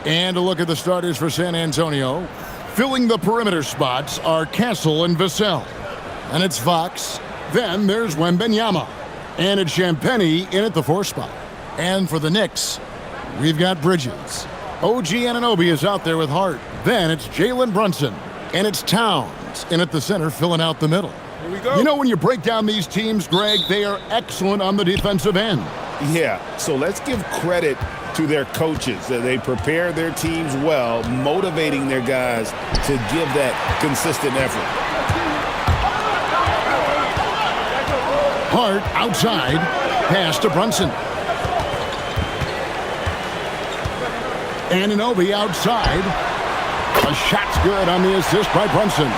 And a look at the starters for San Antonio. Filling the perimeter spots are Castle and Vassell. And it's Fox. Then there's Wembanyama. And it's Champagnie in at the 4th spot. And for the Knicks, we've got Bridges. OG Anunoby is out there with Hart. Then it's Jalen Brunson. And it's Towns in at the center, filling out the middle. Here we go. You know, when you break down these teams, Greg, they are excellent on the defensive end. Yeah, so let's give credit to their coaches. They prepare their teams well, motivating their guys to give that consistent effort. Hart outside, pass to Brunson. Anunoby outside. A shot's good on the assist by Brunson.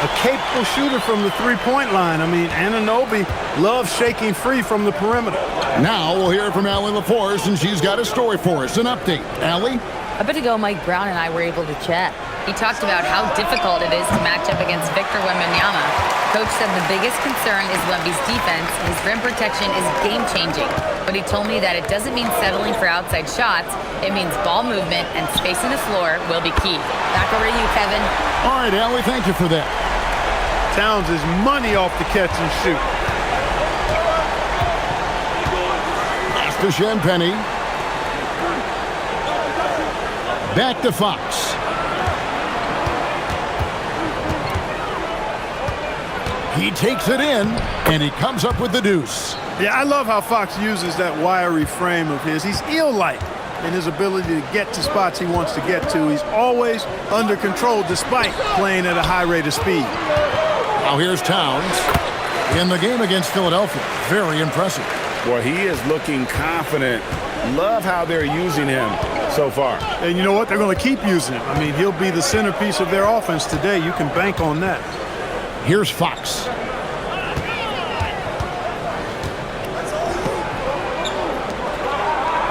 A capable shooter from the three-point line. I mean, Anunoby loves shaking free from the perimeter. Now we'll hear from Allie LaForce, and she's got a story for us. An update. Allie? A bit ago, Mike Brown and I were able to chat. He talked about how difficult it is to match up against Victor Wembanyama. Coach said the biggest concern is Wemby's defense. His rim protection is game-changing. But he told me that it doesn't mean settling for outside shots. It means ball movement and spacing the floor will be key. Back over to you, Kevin. All right, Allie, thank you for that. Towns is money off the catch and shoot. Pass to Champagnie. Back to Fox. He takes it in, and he comes up with the deuce. Yeah, I love how Fox uses that wiry frame of his. He's eel-like in his ability to get to spots he wants to get to. He's always under control despite playing at a high rate of speed. Now here's Towns in the game against Philadelphia. Very impressive. Well, he is looking confident. Love how they're using him so far. And you know what? They're going to keep using him. I mean, he'll be the centerpiece of their offense today. You can bank on that. Here's Fox.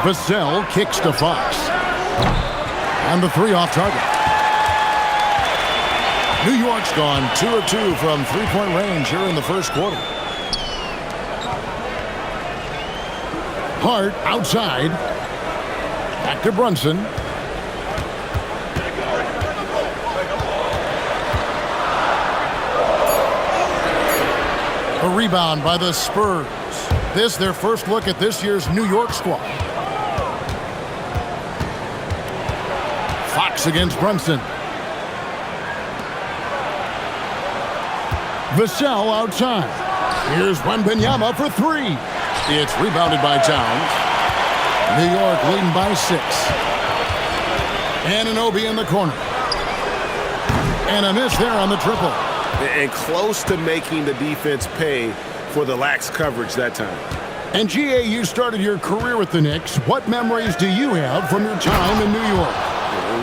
Vassell kicks to Fox. And the 3 off target. New York's gone 2 of 2 from three-point range here in the first quarter. Hart outside. Back to Brunson. A rebound by the Spurs. This their first look at this year's New York squad. Fox against Brunson. Vassell outside. Here's Wembanyama for 3. It's rebounded by Towns. New York leading by 6. Anunoby in the corner. And a miss there on the triple. And close to making the defense pay for the lax coverage that time. And G.A., you started your career with the Knicks. What memories do you have from your time in New York?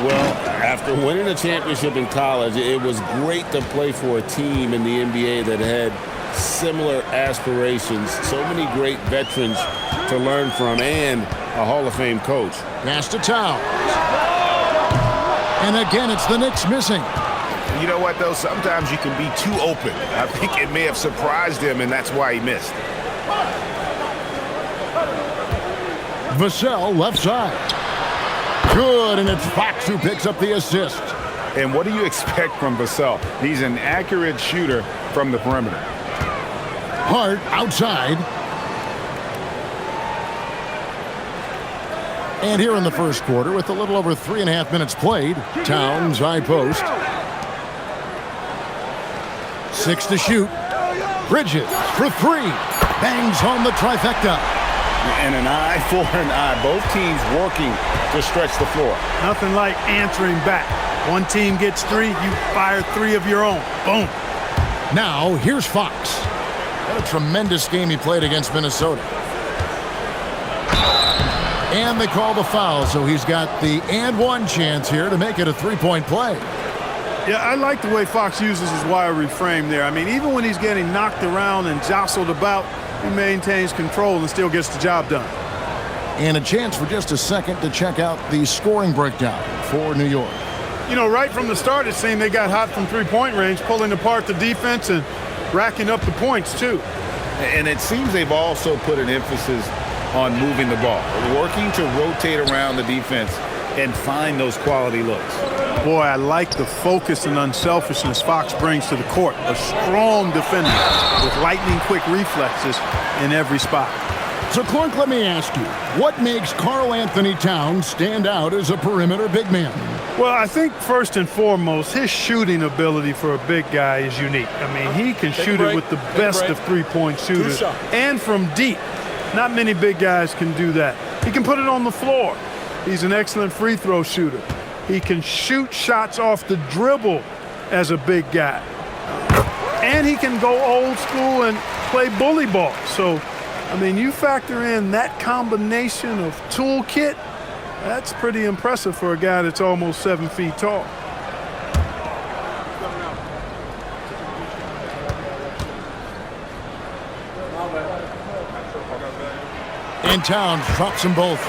Well, after winning a championship in college, it was great to play for a team in the NBA that had similar aspirations. So many great veterans to learn from and a Hall of Fame coach. Pass to Towns. And again, it's the Knicks missing. You know what, though? Sometimes you can be too open. I think it may have surprised him, and that's why he missed. Vassell left side. Good, and it's Fox who picks up the assist. And what do you expect from Vassell? He's an accurate shooter from the perimeter. Hart outside. And here in the first quarter, with a little over 3.5 minutes played, Towns high post. 6 to shoot. Bridges for 3. Bangs home the trifecta. And an eye for an eye. Both teams working to stretch the floor. Nothing like answering back. One team gets 3, you fire 3 of your own. Boom. Now, here's Fox. What a tremendous game he played against Minnesota. And they call the foul, so he's got the and one chance here to make it a 3-point play. Yeah, I like the way Fox uses his wiry frame there. I mean, even when he's getting knocked around and jostled about, he maintains control and still gets the job done. And a chance for just a second to check out the scoring breakdown for New York. You know, right from the start, it seemed they got hot from three-point range, pulling apart the defense and racking up the points, too. And it seems they've also put an emphasis on moving the ball, working to rotate around the defense and find those quality looks. Boy, I like the focus and unselfishness Fox brings to the court. A strong defender with lightning-quick reflexes in every spot. So, Clark, let me ask you, what makes Karl Anthony Towns stand out as a perimeter big man? Well, I think first and foremost, his shooting ability for a big guy is unique. I mean, he can shoot it with the best of three-point shooters and from deep. Not many big guys can do that. He can put it on the floor. He's an excellent free throw shooter. He can shoot shots off the dribble as a big guy. And he can go old school and play bully ball. So, I mean, you factor in that combination of toolkit, that's pretty impressive for a guy that's almost 7 feet tall. And Towns drops them both.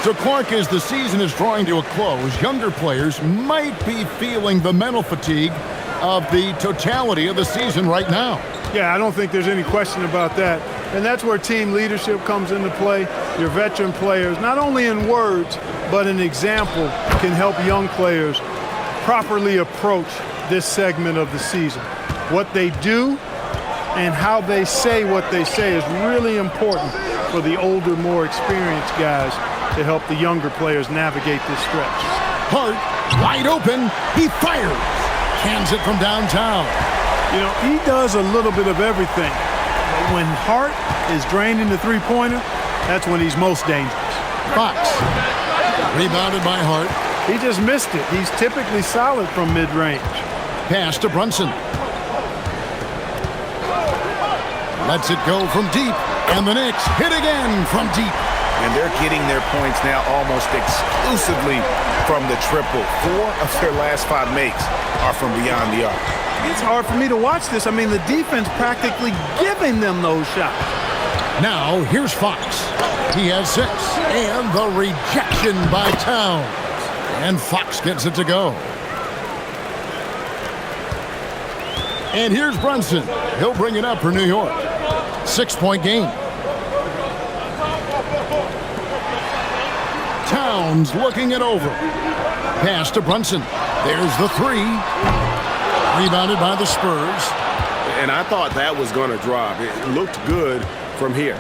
So, Clark, as the season is drawing to a close, younger players might be feeling the mental fatigue of the totality of the season right now. Yeah, I don't think there's any question about that. And that's where team leadership comes into play. Your veteran players, not only in words, but an example, can help young players properly approach this segment of the season. What they do and how they say what they say is really important for the older, more experienced guys to help the younger players navigate this stretch. Hart, wide open, he fires. Cans it from downtown. You know, he does a little bit of everything. But when Hart is draining the three-pointer, that's when he's most dangerous. Fox, rebounded by Hart. He just missed it. He's typically solid from mid-range. Pass to Brunson. Lets it go from deep. And the Knicks hit again from deep. And they're getting their points now almost exclusively from the triple. 4 of their last 5 makes are from beyond the arc. It's hard for me to watch this. I mean, the defense practically giving them those shots. Now, here's Fox. He has 6. And the rejection by Towns. And Fox gets it to go. And here's Brunson. He'll bring it up for New York. 6-point game. Towns looking it over. Pass to Brunson. There's the 3. Rebounded by the Spurs. And I thought that was going to drop. It looked good from here.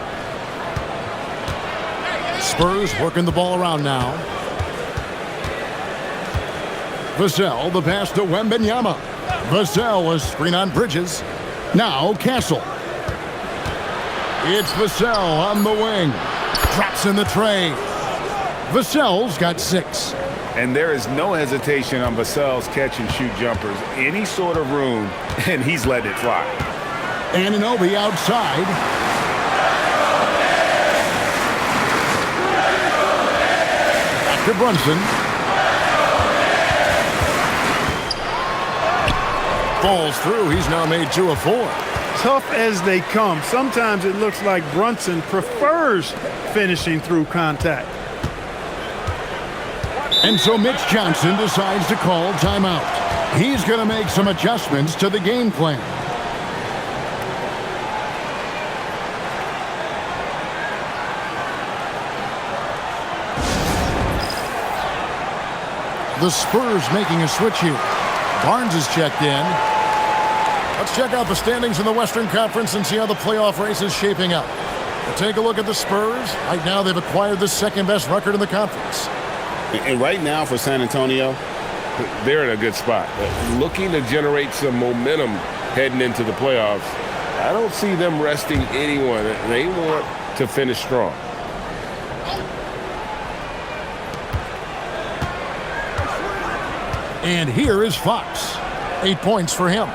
Spurs working the ball around now. Vassell, the pass to Wembanyama. Vassell was screen on Bridges. Now Castle. It's Vassell on the wing. Drops in the tray. Vassell's got 6. And there is no hesitation on Vassell's catch-and-shoot jumpers. Any sort of room, and he's letting it fly. Anunoby outside. Back to Brunson. Falls through. He's now made 2 of 4. Tough as they come. Sometimes it looks like Brunson prefers finishing through contact. And so Mitch Johnson decides to call timeout. He's going to make some adjustments to the game plan. The Spurs making a switch here. Barnes is checked in. Let's check out the standings in the Western Conference and see how the playoff race is shaping up. We'll take a look at the Spurs. Right now, they've acquired the second-best record in the conference. And right now for San Antonio, they're in a good spot. Looking to generate some momentum heading into the playoffs. I don't see them resting anyone. They want to finish strong. And here is Fox. 8 points for him.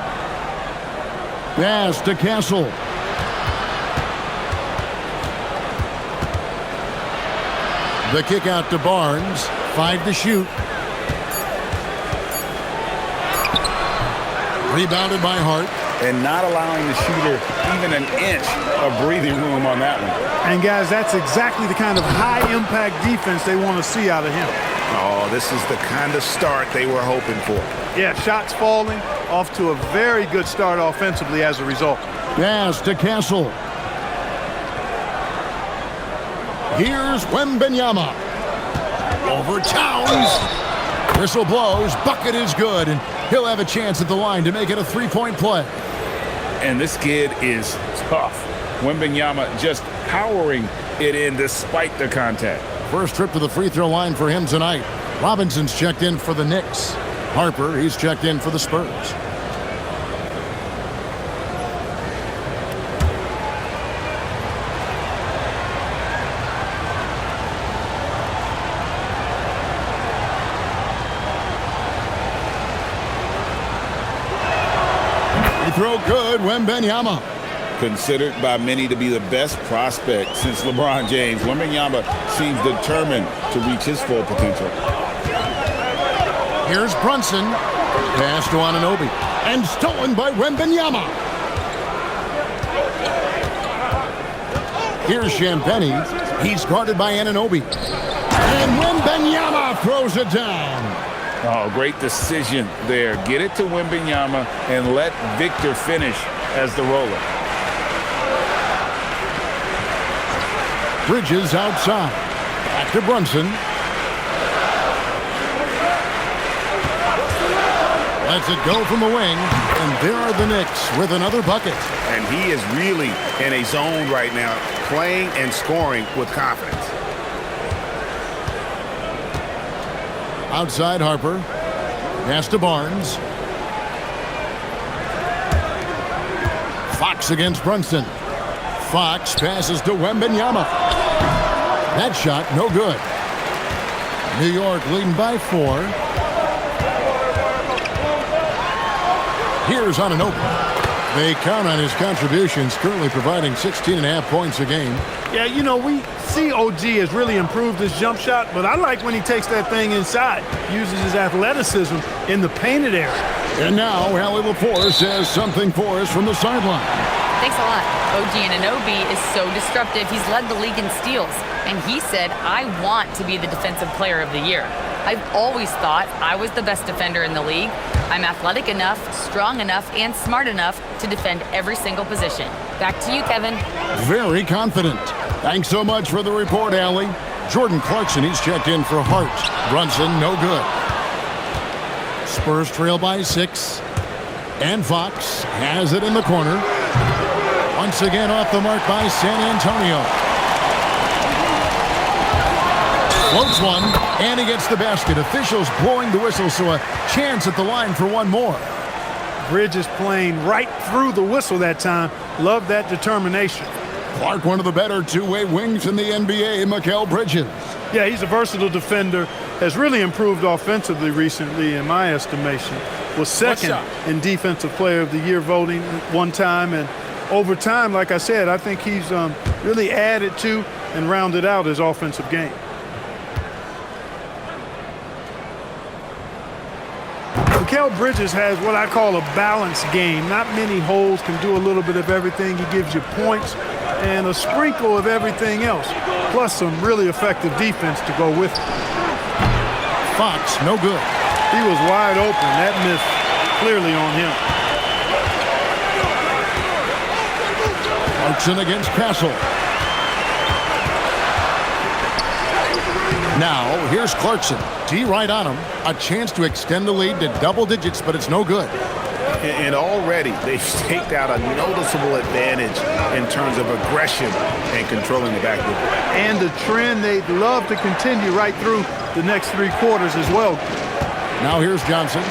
Pass to Castle. The kick out to Barnes. 5 to shoot. Rebounded by Hart. And not allowing the shooter even an inch of breathing room on that one. And, guys, that's exactly the kind of high-impact defense they want to see out of him. Oh, this is the kind of start they were hoping for. Yeah, shots falling, off to a very good start offensively as a result. Pass to Castle. Here's Wembanyama. Over Towns. Whistle blows. Bucket is good, and he'll have a chance at the line to make it a three-point play. And this kid is tough. Wembanyama just powering it in despite the contact. First trip to the free throw line for him tonight. Robinson's checked in for the Knicks. Harper, he's checked in for the Spurs. Throw good, Wembanyama. Considered by many to be the best prospect since LeBron James, Wembanyama seems determined to reach his full potential. Here's Brunson. Pass to Anunoby. And stolen by Wembanyama. Here's Champagnie. He's guarded by Anunoby. And Wembanyama throws it down. Oh, great decision there. Get it to Wembanyama and let Victor finish as the roller. Bridges outside. Back to Brunson. Lets it go from the wing. And there are the Knicks with another bucket. And he is really in a zone right now, playing and scoring with confidence. Outside Harper. Pass to Barnes. Fox against Brunson. Fox passes to Wembanyama. That shot, no good. New York leading by 4. Here's Anunoby. They count on his contributions, currently providing 16.5 points a game. Yeah, you know, we see OG has really improved his jump shot, but I like when he takes that thing inside, uses his athleticism in the painted area. And now, Allie LaForce has something for us from the sideline. Thanks a lot. OG Anunoby is so disruptive. He's led the league in steals. And he said, I want to be the defensive player of the year. I've always thought I was the best defender in the league. I'm athletic enough, strong enough, and smart enough to defend every single position. Back to you, Kevin. Very confident. Thanks so much for the report, Allie. Jordan Clarkson, he's checked in for Hart. Brunson, no good. Spurs trail by 6. And Fox has it in the corner. Once again off the mark by San Antonio. Floats one, and he gets the basket. Officials blowing the whistle, so a chance at the line for one more. Bridges playing right through the whistle that time. Love that determination. Clark, one of the better two-way wings in the NBA, Mikal Bridges. Yeah, he's a versatile defender. Has really improved offensively recently, in my estimation. Was second in Defensive Player of the Year voting one time. And over time, like I said, I think he's really added to and rounded out his offensive game. Mikal Bridges has what I call a balanced game. Not many holes, can do a little bit of everything. He gives you points and a sprinkle of everything else, plus some really effective defense to go with it. Fox, no good. He was wide open. That miss clearly on him. Clarkson against Castle. Now, here's Clarkson. D right on him. A chance to extend the lead to double digits, but it's no good. And already they've staked out a noticeable advantage in terms of aggression and controlling the backcourt. And the trend they'd love to continue right through the next 3 quarters as well. Now here's Johnson.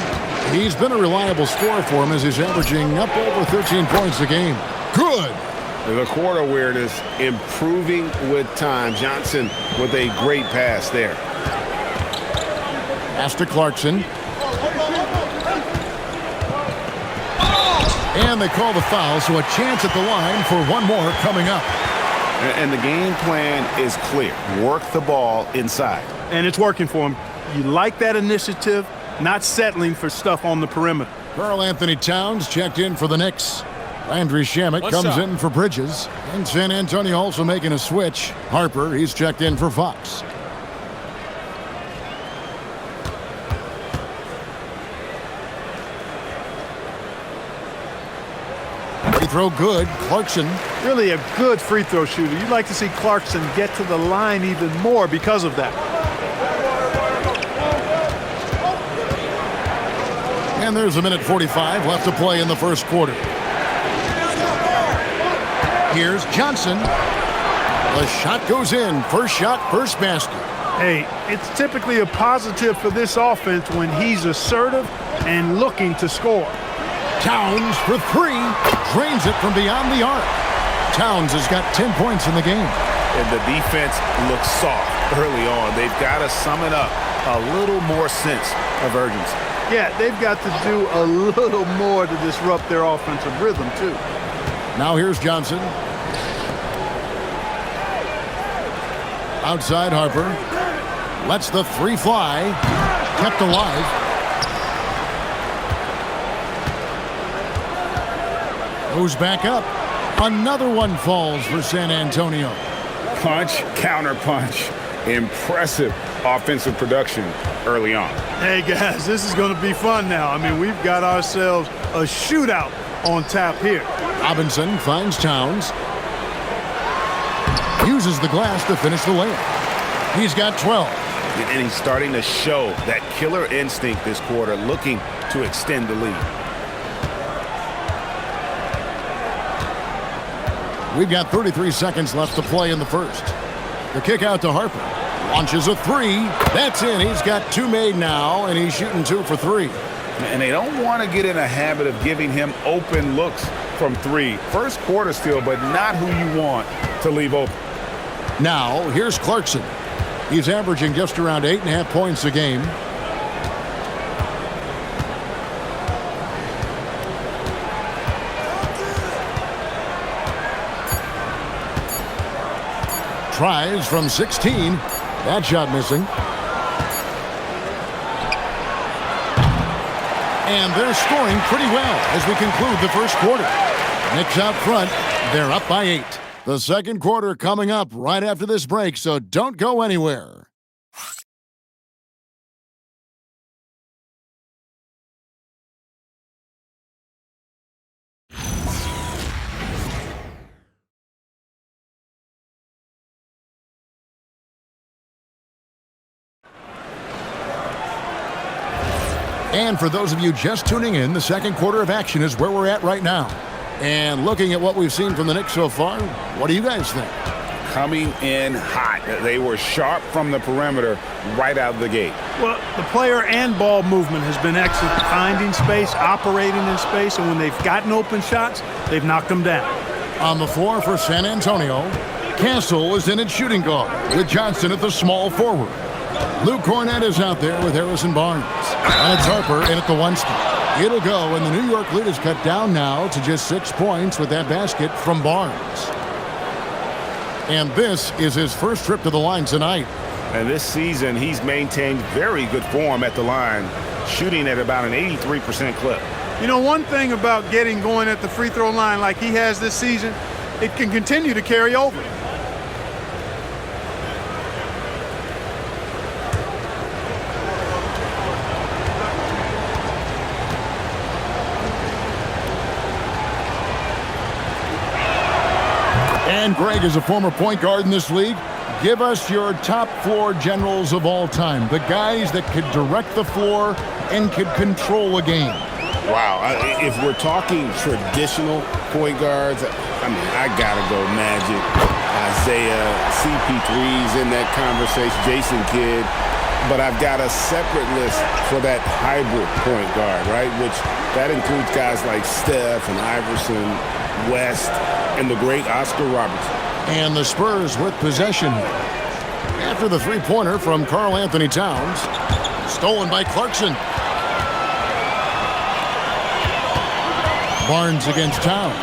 He's been a reliable scorer for him as he's averaging up over 13 points a game. Good. The court awareness improving with time. Johnson with a great pass there. Pass to Clarkson. And they call the foul, so a chance at the line for one more coming up. And the game plan is clear. Work the ball inside. And it's working for him. You like that initiative, not settling for stuff on the perimeter. Karl Anthony Towns checked in for the Knicks. Landry Shamet comes in for Bridges. And San Antonio also making a switch. Harper, he's checked in for Fox. Free throw good. Clarkson. Really a good free throw shooter. You'd like to see Clarkson get to the line even more because of that. And there's a minute 45 left to play in the first quarter. Here's Johnson. The shot goes in. First shot, first basket. Hey, it's typically a positive for this offense when he's assertive and looking to score. Towns for three. Drains it from beyond the arc. Towns has got 10 points in the game. And the defense looks soft early on. They've got to sum it up a little more sense of urgency. Yeah, they've got to do a little more to disrupt their offensive rhythm, too. Now here's Johnson. Outside Harper. Lets the three fly. Kept alive. Goes back up. Another one falls for San Antonio. Punch, counter punch. Impressive offensive production early on. Hey, guys, this is going to be fun now. I mean, we've got ourselves a shootout on tap here. Robinson finds Towns. Uses the glass to finish the layup. He's got 12. And he's starting to show that killer instinct this quarter, looking to extend the lead. We've got 33 seconds left to play in the first. The kick out to Harper. Launches a three. That's in. He's got two made now, and he's shooting 2 for 3. And they don't want to get in a habit of giving him open looks from 3. First quarter still, but not who you want to leave open. Now, here's Clarkson. He's averaging just around 8.5 points a game. Tries from 16. That shot missing. And they're scoring pretty well as we conclude the first quarter. Knicks out front. They're up by 8. The second quarter coming up right after this break, so don't go anywhere. And for those of you just tuning in, the second quarter of action is where we're at right now. And looking at what we've seen from the Knicks so far, what do you guys think? Coming in hot. They were sharp from the perimeter right out of the gate. Well, the player and ball movement has been excellent. Finding space, operating in space, and when they've gotten open shots, they've knocked them down. On the floor for San Antonio, Castle is in at shooting guard with Johnson at the small forward. Luke Cornett is out there with Harrison Barnes. And it's Harper in at the 1 spot. It'll go, and the New York lead is cut down now to just 6 points with that basket from Barnes. And this is his first trip to the line tonight. And this season, he's maintained very good form at the line, shooting at about an 83% clip. You know, one thing about getting going at the free throw line like he has this season, it can continue to carry over. And Greg is a former point guard in this league. Give us your top floor generals of all time, the guys that could direct the floor and could control a game. Wow, if we're talking traditional point guards, I mean, I gotta go Magic, Isaiah, CP3's in that conversation, Jason Kidd. But I've got a separate list for that hybrid point guard, right? Which that includes guys like Steph and Iverson, West, and the great Oscar Robertson. And the Spurs with possession. After the three-pointer from Karl Anthony Towns. Stolen by Clarkson. Barnes against Towns.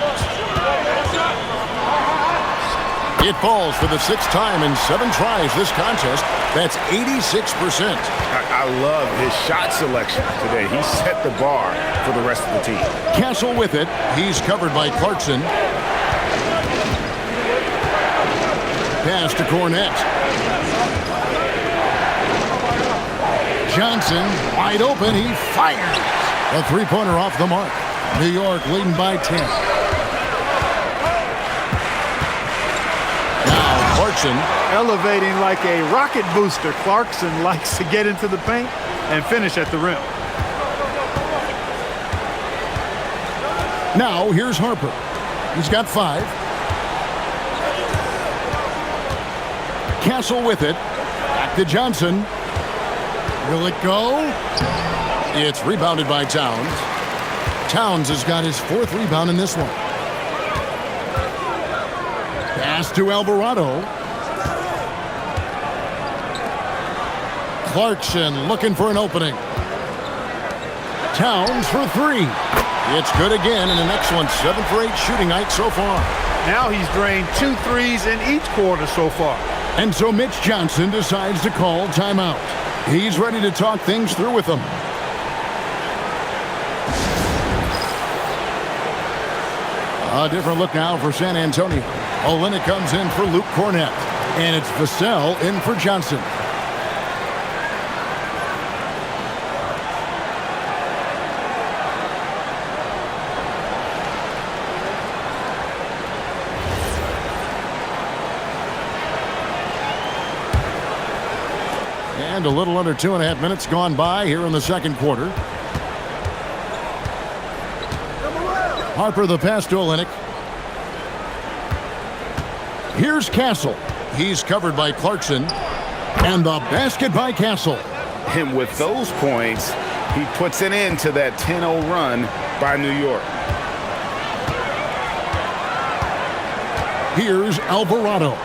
It falls for the 6th time in 7 tries this contest. That's 86%. I love his shot selection today. He set the bar for the rest of the team. Castle with it. He's covered by Clarkson. Pass to Cornett. Johnson wide open. He fires. A three-pointer off the mark. New York leading by 10. Now Clarkson. Elevating like a rocket booster, Clarkson likes to get into the paint and finish at the rim. Now here's Harper. He's got 5. Castle with it. Back to Johnson. Will it go? It's rebounded by Towns. Towns has got his 4th rebound in this one. Pass to Alvarado. Clarkson looking for an opening. Towns for 3. It's good again, and an excellent 7 for 8 shooting night so far. Now he's drained 2 threes in each quarter so far. And so Mitch Johnson decides to call timeout. He's ready to talk things through with them. A different look now for San Antonio. Olynyk comes in for Luke Cornett. And it's Vassell in for Johnson. And a little under 2.5 minutes gone by here in the second quarter. Harper the pass to Olynyk. Here's Castle. He's covered by Clarkson. And the basket by Castle. And with those points, he puts an end to that 10-0 run by New York. Here's Alvarado.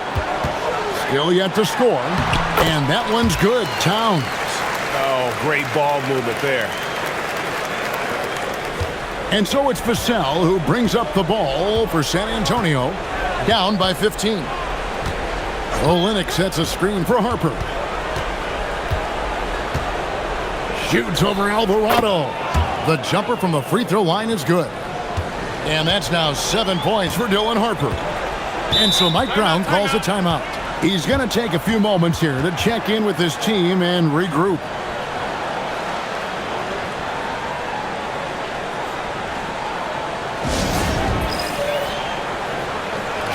Still yet to score. And that one's good. Towns. Oh, great ball movement there. And so it's Vassell who brings up the ball for San Antonio. Down by 15. Olynyk sets a screen for Harper. Shoots over Alvarado. The jumper from the free throw line is good. And that's now 7 points for Dylan Harper. And so Mike Brown calls a timeout. He's going to take a few moments here to check in with his team and regroup.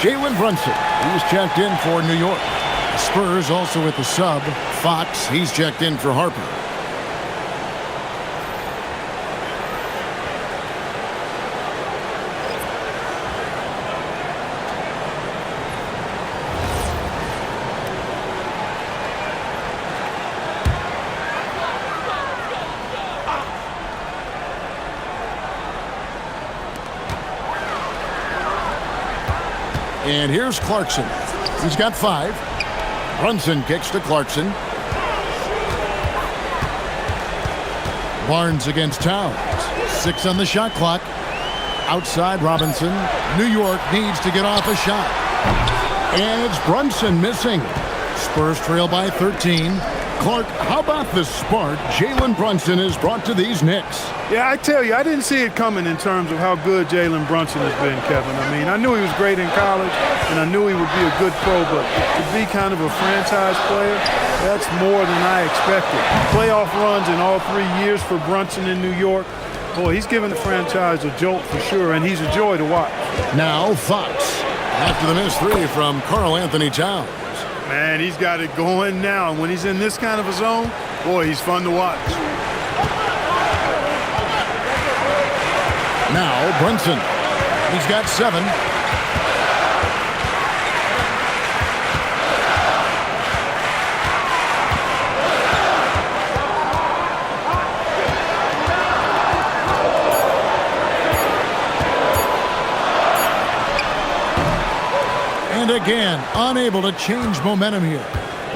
Jalen Brunson, he's checked in for New York. The Spurs also with the sub. Fox, he's checked in for Harper. And here's Clarkson. He's got 5. Brunson kicks to Clarkson. Barnes against Towns. 6 on the shot clock. Outside Robinson. New York needs to get off a shot. And it's Brunson missing. Spurs trail by 13. Clark, how about the spark Jalen Brunson has brought to these Knicks? Yeah, I tell you, I didn't see it coming in terms of how good Jalen Brunson has been, Kevin. I mean, I knew he was great in college, and I knew he would be a good pro, but to be kind of a franchise player, that's more than I expected. Playoff runs in all 3 years for Brunson in New York. Boy, he's given the franchise a jolt for sure, and he's a joy to watch. Now Fox, after the missed 3 from Karl Anthony Towns. Man, he's got it going now, and when he's in this kind of a zone, boy, he's fun to watch. Now Brunson. He's got 7. And again, unable to change momentum here.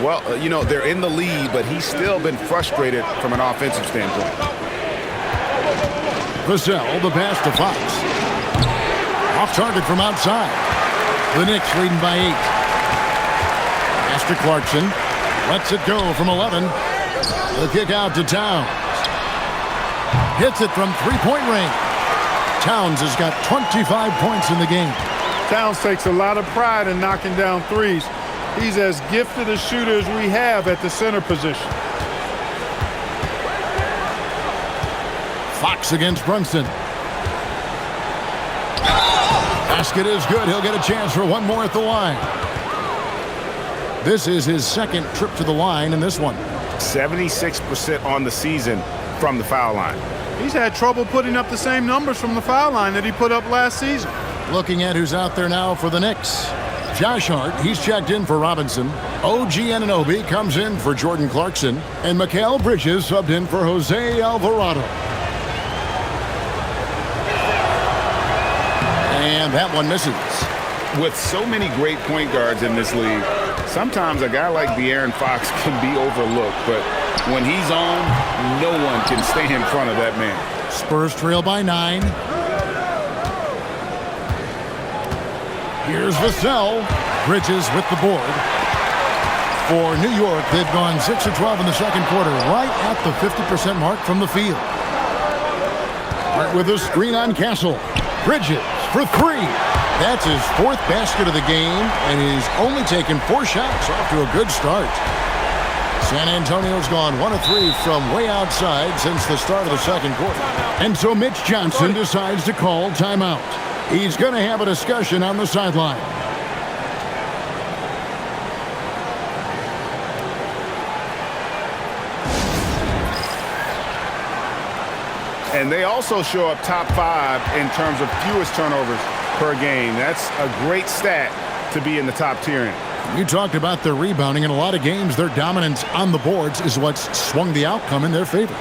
Well, you know, they're in the lead, but he's still been frustrated from an offensive standpoint. Vassell, the pass to Fox. Off target from outside. The Knicks leading by 8. Pass to Clarkson. Lets it go from 11. The kick out to Towns. Hits it from three-point range. Towns has got 25 points in the game. Towns takes a lot of pride in knocking down threes. He's as gifted a shooter as we have at the center position. Fox against Brunson. Basket is good. He'll get a chance for one more at the line. This is his second trip to the line in this one. 76% on the season from the foul line. He's had trouble putting up the same numbers from the foul line that he put up last season. Looking at who's out there now for the Knicks. Josh Hart, he's checked in for Robinson. OG Anunoby comes in for Jordan Clarkson. And Mikal Bridges subbed in for Jose Alvarado. And that one misses. With so many great point guards in this league, sometimes a guy like De'Aaron Fox can be overlooked. But when he's on, no one can stay in front of that man. Spurs trail by 9. Here's Vassell. Bridges with the board. For New York, they've gone 6 of 12 in the second quarter, right at the 50% mark from the field. Right with a screen on Castle. Bridges for 3. That's his 4th basket of the game, and he's only taken 4 shots. Off to a good start. San Antonio's gone 1 of 3 from way outside since the start of the second quarter. And so Mitch Johnson decides to call timeout. He's going to have a discussion on the sideline. And they also show up top 5 in terms of fewest turnovers per game. That's a great stat to be in the top tier in. You talked about their rebounding. In a lot of games, their dominance on the boards is what's swung the outcome in their favor.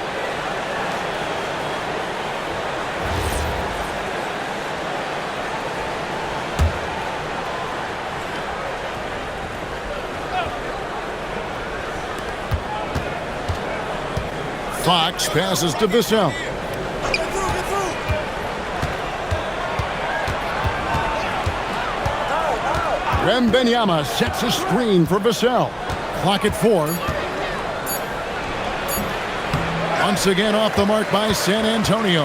Fox passes to Vassell. Wembanyama sets a screen for Vassell. Clock at 4. Once again off the mark by San Antonio.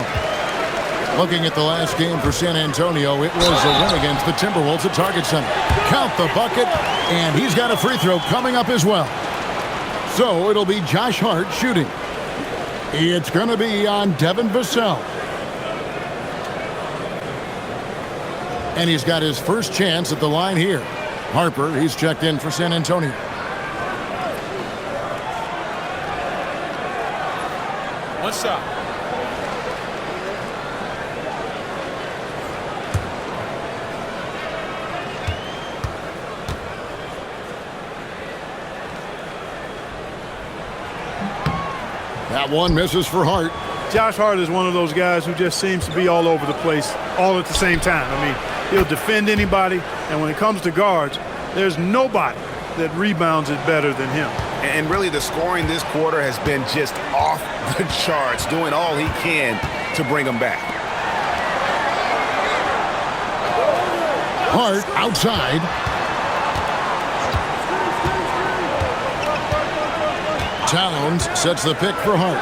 Looking at the last game for San Antonio, it was a win against the Timberwolves at Target Center. Count the bucket, and he's got a free throw coming up as well. So it'll be Josh Hart shooting. It's going to be on Devin Vassell. And he's got his first chance at the line here. Harper, he's checked in for San Antonio. One shot. That one misses for Hart. Josh Hart is one of those guys who just seems to be all over the place all at the same time. I mean, he'll defend anybody, and when it comes to guards, there's nobody that rebounds it better than him. And really, the scoring this quarter has been just off the charts, doing all he can to bring them back. Hart outside. Towns sets the pick for Hart.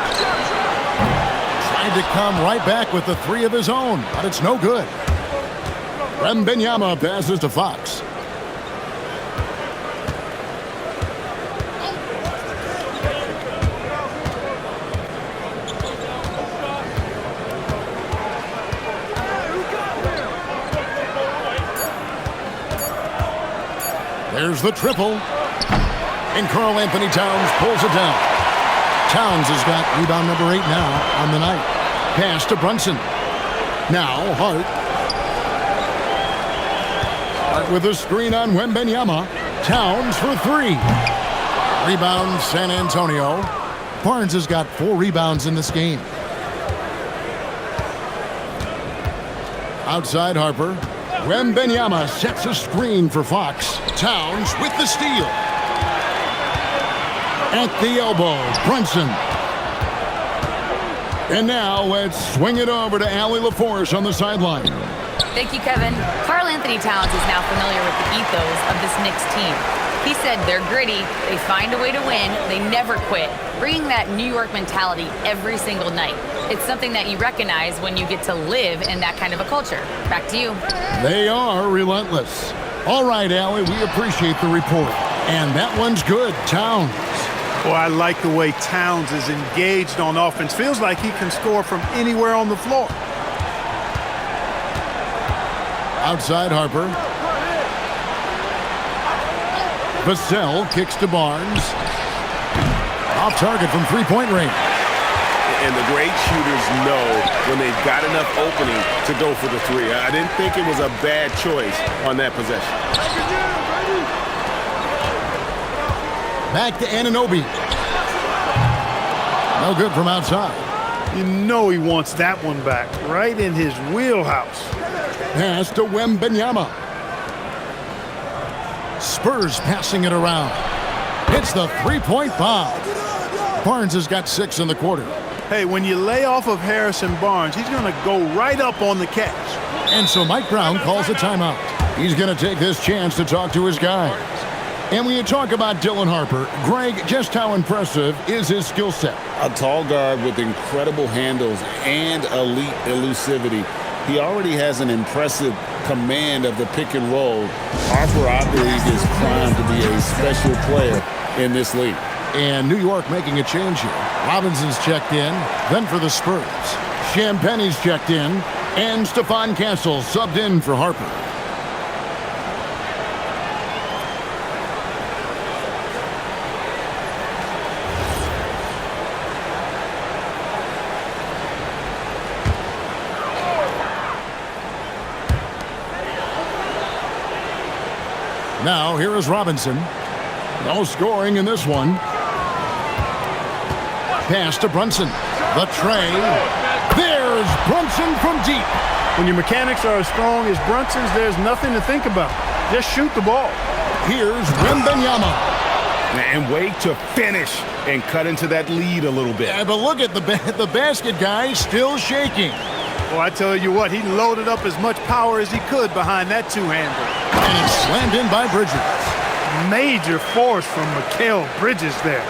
Trying to come right back with the 3 of his own, but it's no good. Wembanyama passes to Fox. There's the triple. And Karl Anthony Towns pulls it down. Towns has got rebound number 8 now on the night. Pass to Brunson. Now Hart. Hart with a screen on Wembanyama. Towns for 3. Rebound San Antonio. Barnes has got 4 rebounds in this game. Outside Harper. Wembanyama sets a screen for Fox. Towns with the steal. At the elbow, Brunson. And now let's swing it over to Allie LaForce on the sideline. Thank you, Kevin. Karl Anthony Towns is now familiar with the ethos of this Knicks team. He said they're gritty, they find a way to win, they never quit, bringing that New York mentality every single night. It's something that you recognize when you get to live in that kind of a culture. Back to you. They are relentless. All right, Allie, we appreciate the report. And that one's good, Towns. Well, I like the way Towns is engaged on offense. Feels like he can score from anywhere on the floor. Outside Harper. Vassell kicks to Barnes. Off target from 3-point range. And the great shooters know when they've got enough opening to go for the three. I didn't think it was a bad choice on that possession. Back to Anunoby. No good from outside. You know he wants that one back, right in his wheelhouse. Pass to Wembanyama. Spurs passing it around. It's the three-point bomb. Barnes has got 6 in the quarter. Hey, when you lay off of Harrison Barnes, he's going to go right up on the catch. And so Mike Brown calls a timeout. He's going to take this chance to talk to his guys. And when you talk about Dylan Harper, Greg, just how impressive is his skill set? A tall guard with incredible handles and elite elusivity. He already has an impressive command of the pick and roll. Harper, I believe, is primed to be a special player in this league. And New York making a change here. Robinson's checked in, then for the Spurs. Champagne's checked in, and Stephon Castle subbed in for Harper. Now, here is Robinson. No scoring in this one. Pass to Brunson. The tray. There's Brunson from deep. When your mechanics are as strong as Brunson's, there's nothing to think about. Just shoot the ball. Here's Wembanyama. And wait to finish and cut into that lead a little bit. Yeah, but look at the basket guy still shaking. Well, I tell you what, he loaded up as much power as he could behind that two-hander. And it's slammed in by Bridges. Major force from Mikal Bridges there.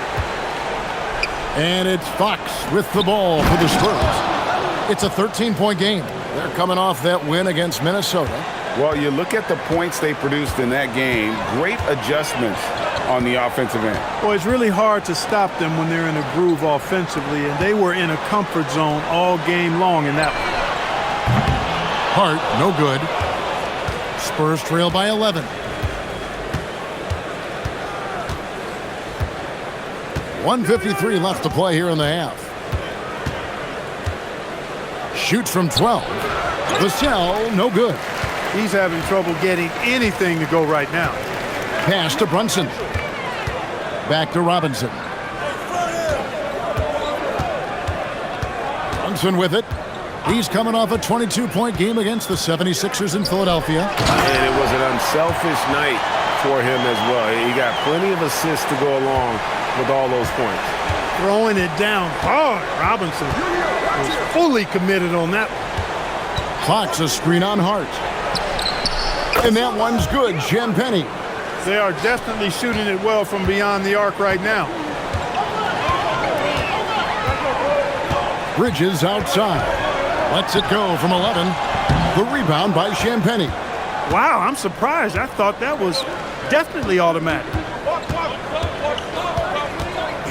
And it's Fox with the ball for the Spurs. It's a 13-point game. They're coming off that win against Minnesota. Well, you look at the points they produced in that game. Great adjustments on the offensive end. Well, it's really hard to stop them when they're in a groove offensively, and they were in a comfort zone all game long in that one. Hart, no good. Spurs trail by 11. 1:53 left to play here in the half. Shoots from 12. Vassell, no good. He's having trouble getting anything to go right now. Pass to Brunson. Back to Robinson. Brunson with it. He's coming off a 22-point game against the 76ers in Philadelphia. And it was an unselfish night for him as well. He got plenty of assists to go along with all those points. Throwing it down hard. Robinson was fully committed on that one. Fox a screen on Hart. And that one's good. Champagnie. They are definitely shooting it well from beyond the arc right now. Bridges outside. Lets it go from 11. The rebound by Champagnie. Wow, I'm surprised. I thought that was definitely automatic.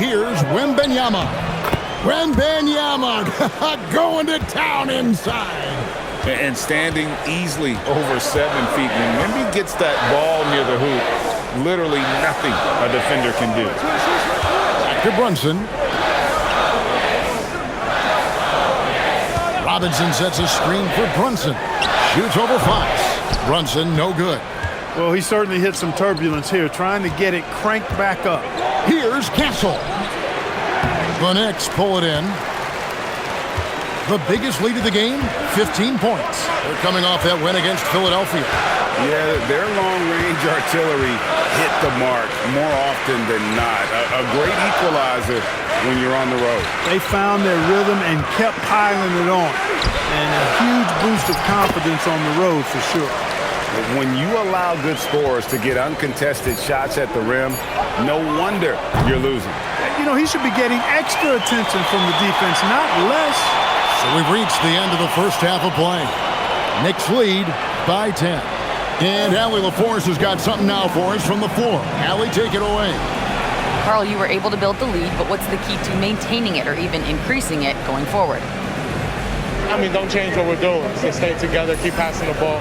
Here's Wembanyama. Wembanyama going to town inside. And standing easily over 7 feet. When Wemby gets that ball near the hoop, literally nothing a defender can do. Back to Brunson. Robinson sets a screen for Brunson. Shoots over Fox. Brunson, no good. Well, he certainly hit some turbulence here, trying to get it cranked back up. Here's Castle. The Knicks pull it in. The biggest lead of the game, 15 points. They're coming off that win against Philadelphia. Yeah, their long-range artillery hit the mark more often than not. A great equalizer when you're on the road. They found their rhythm and kept piling it on. And a huge boost of confidence on the road for sure. When you allow good scorers to get uncontested shots at the rim, no wonder you're losing. You know, he should be getting extra attention from the defense, not less. So we've reached the end of the first half of play. Knicks lead by 10. And Allie LaForce has got something now for us from the floor. Allie, take it away. Carl, you were able to build the lead, but what's the key to maintaining it or even increasing it going forward? I mean, don't change what we're doing. Just stay together, keep passing the ball,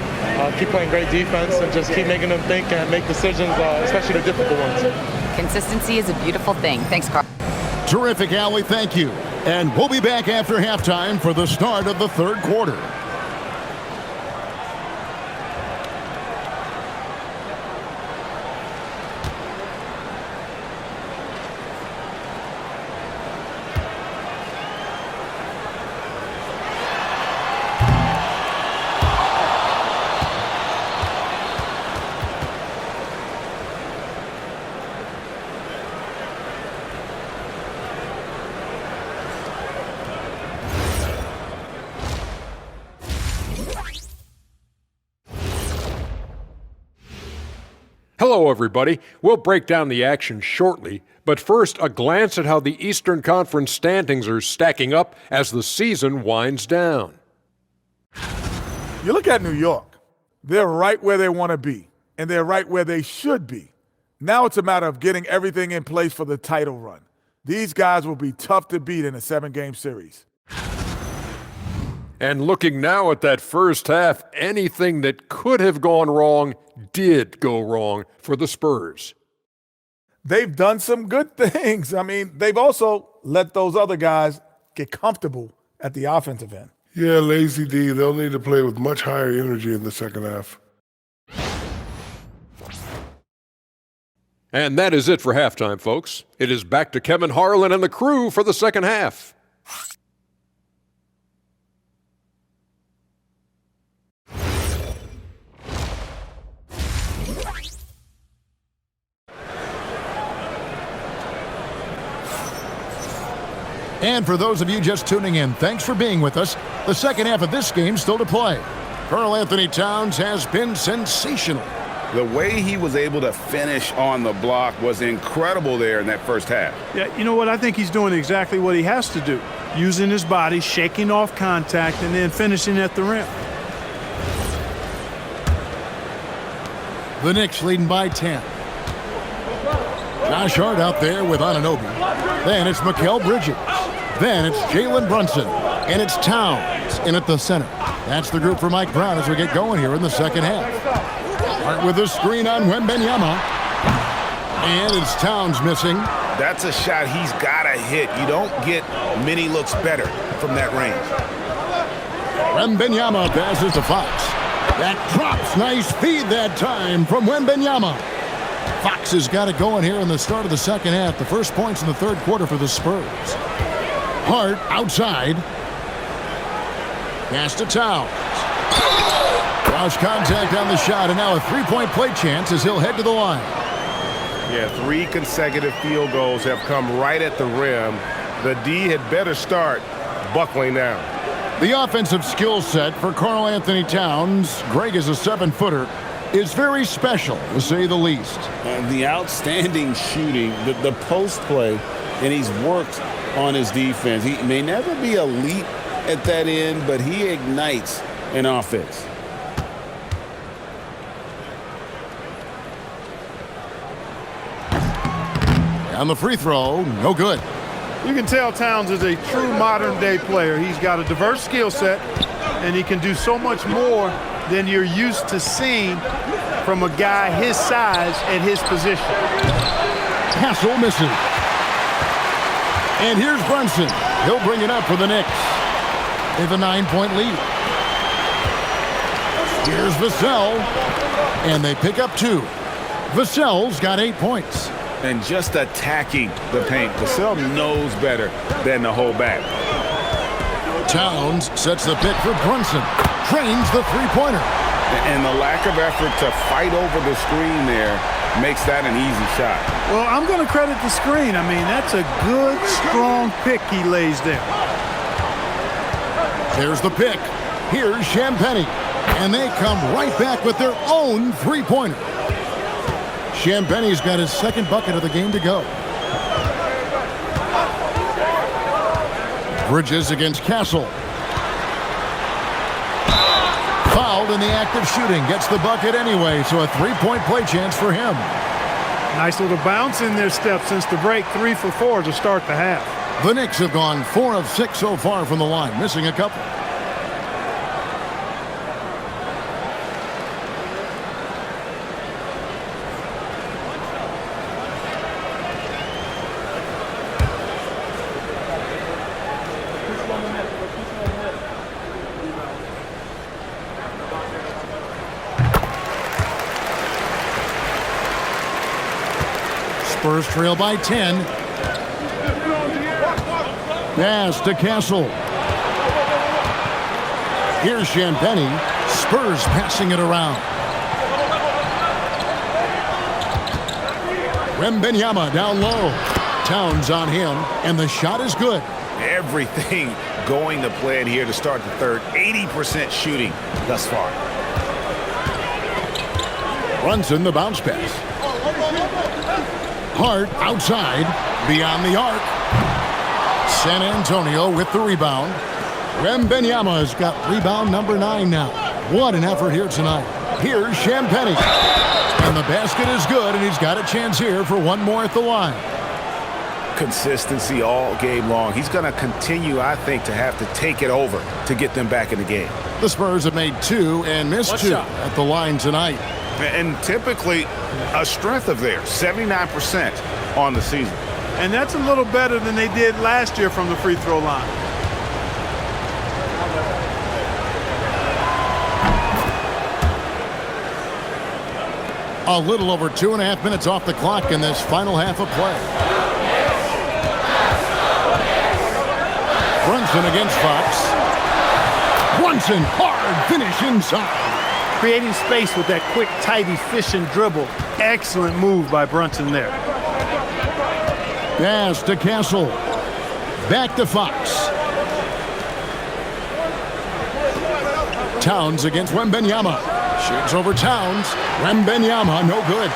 keep playing great defense, and just keep making them think and make decisions, especially the difficult ones. Consistency is a beautiful thing. Thanks, Carl. Terrific, Allie. Thank you. And we'll be back after halftime for the start of the third quarter. Hello, everybody. We'll break down the action shortly, but first, a glance at how the Eastern Conference standings are stacking up as the season winds down. You look at New York. They're right where they want to be, and they're right where they should be. Now it's a matter of getting everything in place for the title run. These guys will be tough to beat in a 7-game series. And looking now at that first half, anything that could have gone wrong did go wrong for the Spurs. They've done some good things. I mean, they've also let those other guys get comfortable at the offensive end. Yeah, lazy D. They'll need to play with much higher energy in the second half. And that is it for halftime, folks. It is back to Kevin Harlan and the crew for the second half. And for those of you just tuning in, thanks for being with us. The second half of this game still to play. Karl Anthony Towns has been sensational. The way he was able to finish on the block was incredible there in that first half. Yeah, you know what? I think he's doing exactly what he has to do. Using his body, shaking off contact, and then finishing at the rim. The Knicks leading by 10. Josh Hart out there with Anunoby. Then it's Mikal Bridges. Then it's Jalen Brunson. And it's Towns in at the center. That's the group for Mike Brown as we get going here in the second half. Hart with a screen on Wembanyama. And it's Towns missing. That's a shot he's got to hit. You don't get many looks better from that range. Wembanyama passes to Fox. That drops. Nice feed that time from Wembanyama. Fox has got it going here in the start of the second half. The first points in the third quarter for the Spurs. Hart outside. Pass to Towns. Cross contact on the shot, and now a three-point play chance as he'll head to the line. Yeah, 3 consecutive field goals have come right at the rim. The D had better start buckling down. The offensive skill set for Karl Anthony Towns, Greg is a 7-footer, is very special, to say the least. And the outstanding shooting, the post play, and he's worked on his defense. He may never be elite at that end, but he ignites an offense. On the free throw, no good. You can tell Towns is a true modern-day player. He's got a diverse skill set, and he can do so much more than you're used to seeing from a guy his size at his position. Hassel misses. And here's Brunson. He'll bring it up for the Knicks. They have a 9-point lead. Here's Vassell. And they pick up 2. Vassell's got 8 points. And just attacking the paint. Vassell knows better than to hold back. Towns sets the pick for Brunson. Trains the three-pointer. And the lack of effort to fight over the screen there makes that an easy shot. Well, I'm going to credit the screen. I mean, that's a good, strong pick he lays there. There's the pick. Here's Champagnie. And they come right back with their own three-pointer. Champagnie's got his second bucket of the game to go. Bridges against Castle. Fouled in the act of shooting. Gets the bucket anyway, so a three-point play chance for him. Nice little bounce in their step since the break. 3 for 4 to start the half. The Knicks have gone 4 of 6 so far from the line, missing a couple. Spurs trail by 10. Pass to Castle. Here's Champagnie. Spurs passing it around. Wembanyama down low. Towns on him, and the shot is good. Everything going to plan here to start the third. 80% shooting thus far. Brunson the bounce pass. Hart outside, beyond the arc. San Antonio with the rebound. Wembanyama has got rebound number 9 now. What an effort here tonight. Here's Champagnie. And the basket is good, and he's got a chance here for one more at the line. Consistency all game long. He's going to continue, I think, to have to take it over to get them back in the game. The Spurs have made 2 and missed 2 at the line tonight. And typically a strength of theirs, 79% on the season. And that's a little better than they did last year from the free throw line. A little over 2.5 minutes off the clock in this final half of play. Brunson against Fox. Brunson, hard finish inside. Creating space with that quick, tight, efficient dribble. Excellent move by Brunson there. Pass to Castle. Back to Fox. Towns against Wembanyama. Shoots over Towns. Wembanyama, no good.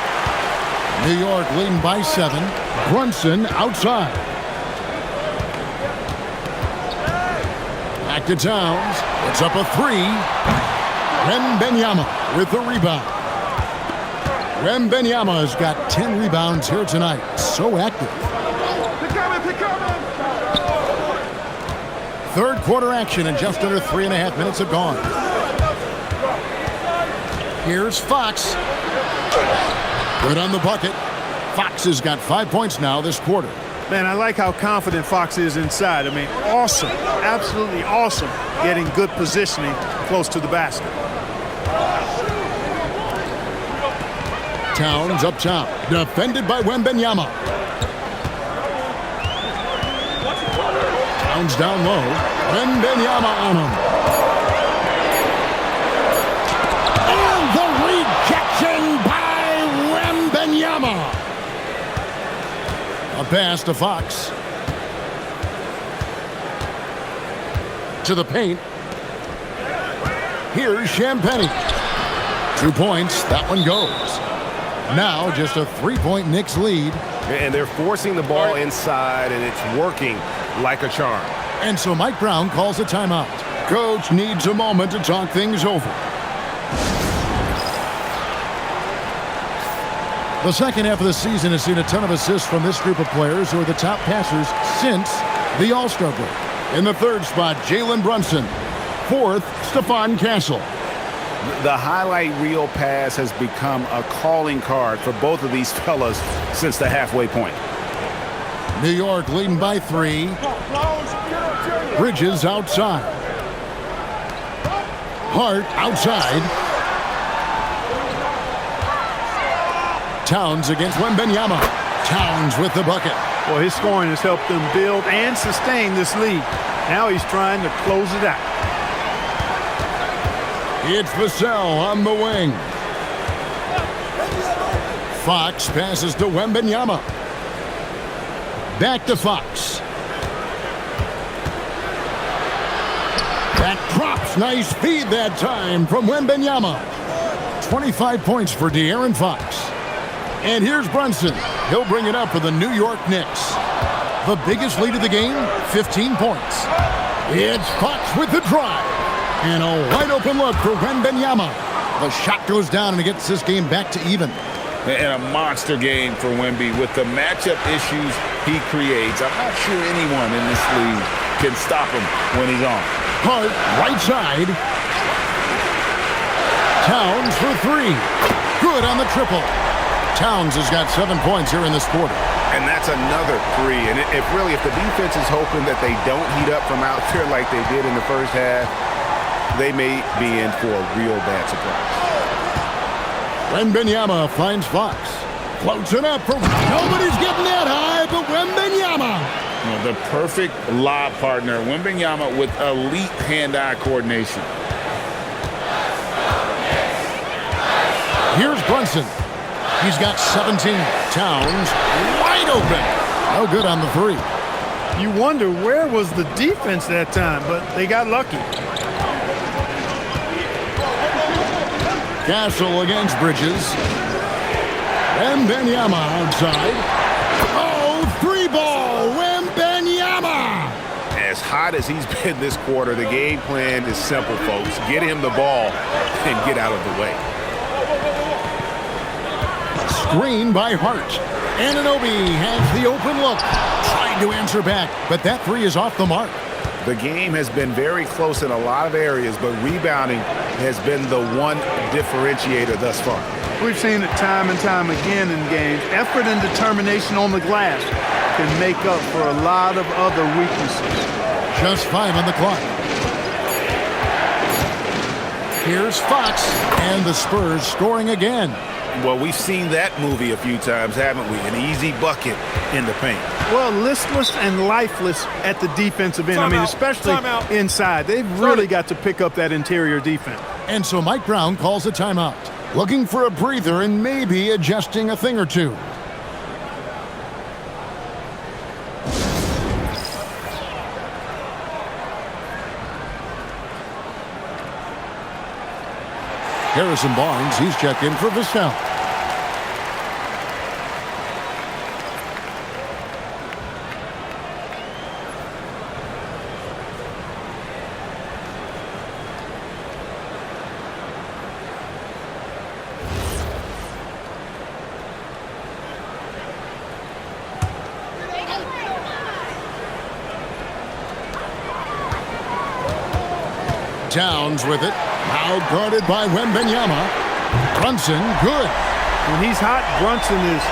New York leading by 7. Brunson outside. Back to Towns. It's up a 3. Wembanyama with the rebound. Wembanyama has got 10 rebounds here tonight. So active. Third quarter action, and just under 3.5 minutes have gone. Here's Fox. Good on the bucket. Fox has got 5 points now this quarter. Man, I like how confident Fox is inside. I mean, awesome. Absolutely awesome. Getting good positioning close to the basket. Towns up top. Defended by Wembanyama. Towns down low. Wembanyama on him. And the rejection by Wembanyama. A pass to Fox. To the paint. Here's Champagnie. 2 points. That one goes. Now just a 3-point Knicks lead. And they're forcing the ball inside, and it's working like a charm. And so Mike Brown calls a timeout. Coach needs a moment to talk things over. The second half of the season has seen a ton of assists from this group of players who are the top passers since the All-Star break. In the third spot, Jalen Brunson. Fourth, Stephon Castle. The highlight reel pass has become a calling card for both of these fellas since the halfway point. New York leading by 3. Bridges outside. Hart outside. Towns against Wembanyama. Towns with the bucket. Well, his scoring has helped them build and sustain this lead. Now he's trying to close it out. It's Vassell on the wing. Fox passes to Wembanyama. Back to Fox. That drops. Nice feed that time from Wembanyama. 25 points for De'Aaron Fox. And here's Brunson. He'll bring it up for the New York Knicks. The biggest lead of the game, 15 points. It's Fox with the drive. And a wide open look for Wembanyama. The shot goes down and it gets this game back to even. And a monster game for Wemby with the matchup issues he creates. I'm not sure anyone in this league can stop him when he's on. Hart, right side. Towns for 3. Good on the triple. Towns has got 7 points here in this quarter. And that's another 3. And if the defense is hoping that they don't heat up from out there like they did in the first half, they may be in for a real bad surprise. Wembanyama finds Fox. Floats it up for nobody's getting that high, but Wembanyama. The perfect lob partner. Wembanyama with elite hand-eye coordination. Here's Brunson. He's got 17. Towns wide open. No good on the three. You wonder where was the defense that time, but they got lucky. Castle against Bridges. Wembanyama outside. Oh, three ball. Wembanyama. As hot as he's been this quarter, the game plan is simple, folks. Get him the ball and get out of the way. Screen by Hart. Anunoby has the open look. Trying to answer back, but that three is off the mark. The game has been very close in a lot of areas, but rebounding has been the one differentiator thus far. We've seen it time and time again in games. Effort and determination on the glass can make up for a lot of other weaknesses. Just 5 on the clock. Here's Fox, and the Spurs scoring again. Well, we've seen that movie a few times, haven't we? An easy bucket in the paint. Well, listless and lifeless at the defensive end. Especially inside. They've really got to pick up that interior defense. And so Mike Brown calls a timeout, looking for a breather and maybe adjusting a thing or two. Harrison Barnes, he's checked in for Vassell. Towns with it. Now guarded by Wembanyama. Brunson, good. When he's hot, Brunson is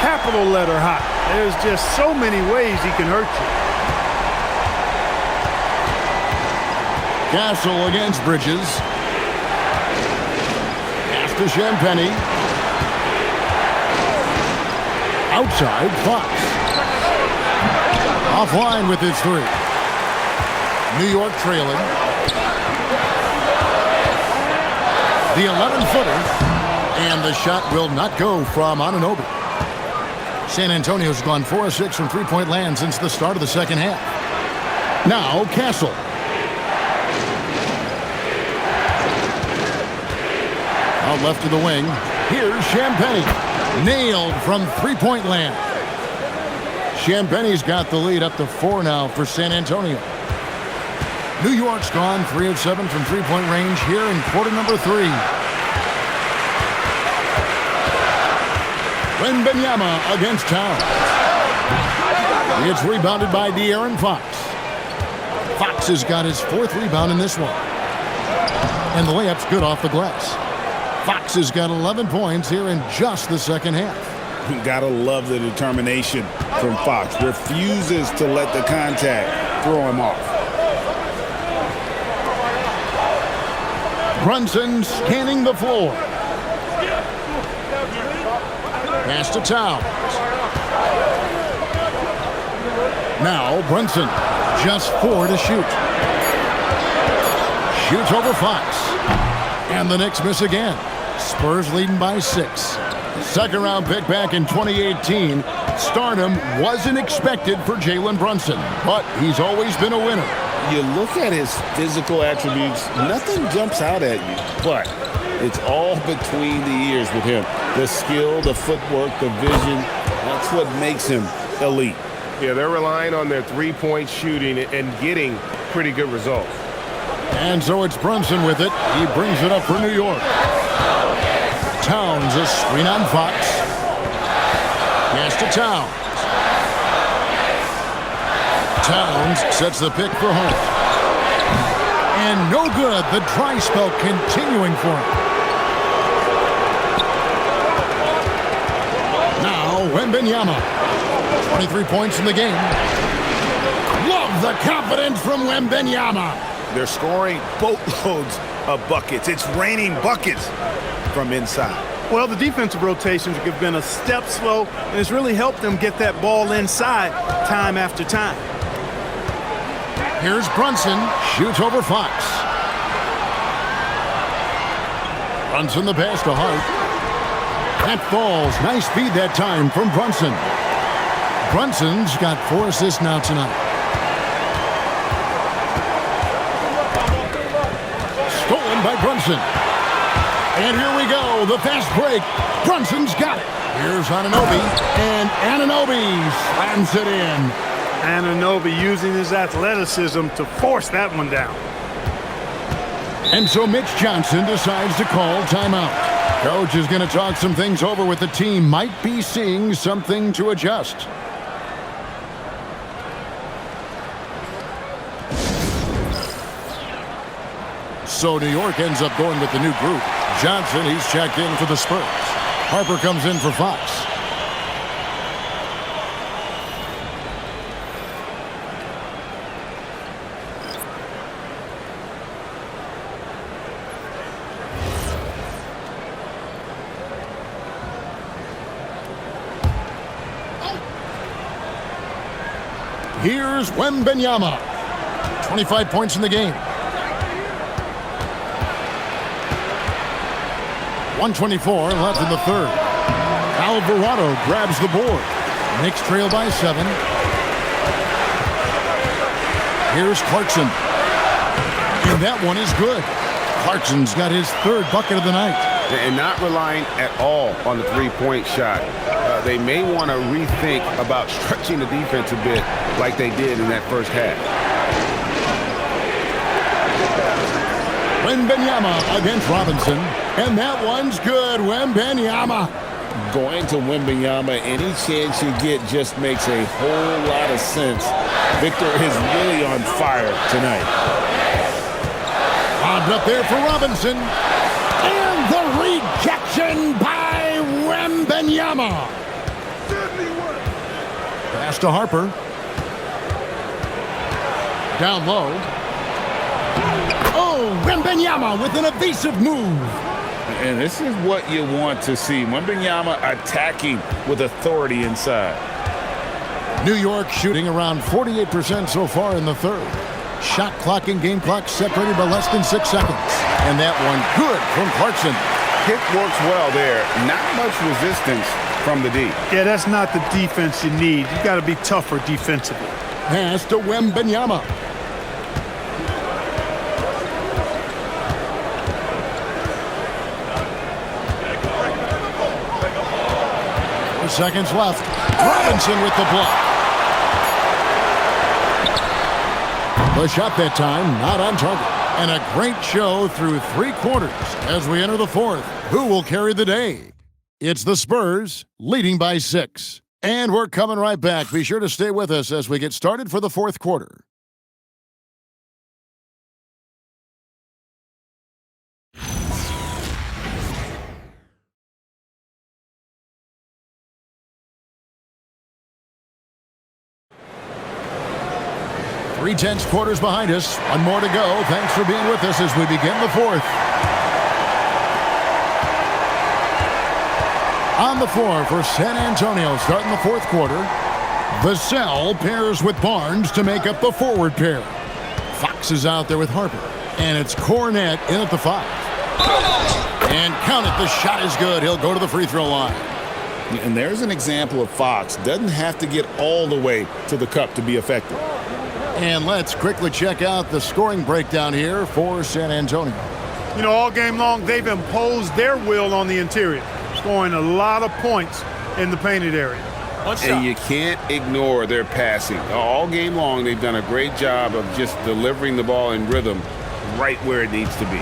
capital letter hot. There's just so many ways he can hurt you. Castle against Bridges. Pass to Champagnie. Outside, Fox. Offline with his three. New York trailing. The 11-footer, and the shot will not go from Anunoby. San Antonio's gone 4 of 6 from three-point land since the start of the second half. Now Castle. Out left to the wing. Here's Champagnie. Nailed from three-point land. Champagnie's got the lead up to 4 now for San Antonio. New York's gone 3 of 7 from three-point range here in quarter number 3. Wembanyama against Towns. It's rebounded by De'Aaron Fox. Fox has got his 4th rebound in this one. And the layup's good off the glass. Fox has got 11 points here in just the second half. You gotta love the determination from Fox. Refuses to let the contact throw him off. Brunson scanning the floor. Pass to Towns. Now Brunson, just 4 to shoot. Shoots over Fox. And the Knicks miss again. Spurs leading by 6. Second round pick back in 2018. Stardom wasn't expected for Jalen Brunson, but he's always been a winner. You look at his physical attributes, nothing jumps out at you, but it's all between the ears with him. The skill, the footwork, the vision, that's what makes him elite. Yeah, they're relying on their three-point shooting and getting pretty good results. And so it's Brunson with it. He brings it up for New York. Towns, a screen on Fox. Pass to Towns. Towns sets the pick for Hunt. And no good. The dry spell continuing for him. Now Wembanyama. 23 points in the game. Love the confidence from Wembanyama. They're scoring boatloads of buckets. It's raining buckets from inside. Well, the defensive rotations have been a step slow, and it's really helped them get that ball inside time after time. Here's Brunson. Shoots over Fox. Brunson the pass to Hart. That falls. Nice feed that time from Brunson. Brunson's got 4 assists now tonight. Stolen by Brunson. And here we go. The fast break. Brunson's got it. Here's Anunoby. And Anunoby slams it in. Anunoby using his athleticism to force that one down. And so Mitch Johnson decides to call timeout. Coach is going to talk some things over with the team. Might be seeing something to adjust. So New York ends up going with the new group. Johnson, he's checked in for the Spurs. Harper comes in for Fox. Here's Wembanyama. 25 points in the game. 1:24 left in the third. Alvarado grabs the board. Knicks trail by 7. Here's Clarkson. And that one is good. Clarkson's got his 3rd bucket of the night. And not relying at all on the three-point shot. They may want to rethink about stretching the defense a bit like they did in that first half. Wembanyama against Robinson. And that one's good. Wembanyama. Going to Wembanyama, any chance you get just makes a whole lot of sense. Victor is really on fire tonight. Lobbed up there for Robinson. And the rejection by Wembanyama. Pass to Harper. Down low. Oh, Wembanyama with an evasive move. And this is what you want to see. Wembanyama attacking with authority inside. New York shooting around 48% so far in the third. Shot clock and game clock separated by less than 6 seconds. And that one good from Clarkson. Kick works well there. Not much resistance from the D. Yeah, that's not the defense you need. You got to be tougher defensively. Pass to Wembanyama. Seconds left. Robinson with the block. The shot that time, not on target. And a great show through 3 quarters as we enter the 4th. Who will carry the day? It's the Spurs, leading by 6. And we're coming right back. Be sure to stay with us as we get started for the 4th quarter. Three-tenths quarters behind us. One more to go. Thanks for being with us as we begin the 4th. On the floor for San Antonio, starting the 4th quarter. Vassell pairs with Barnes to make up the forward pair. Fox is out there with Harper. And it's Cornette in at the 5. And count it, the shot is good. He'll go to the free throw line. And there's an example of Fox. Doesn't have to get all the way to the cup to be effective. And let's quickly check out the scoring breakdown here for San Antonio. You know, all game long, they've imposed their will on the interior, scoring a lot of points in the painted area. And you can't ignore their passing. All game long, they've done a great job of just delivering the ball in rhythm right where it needs to be.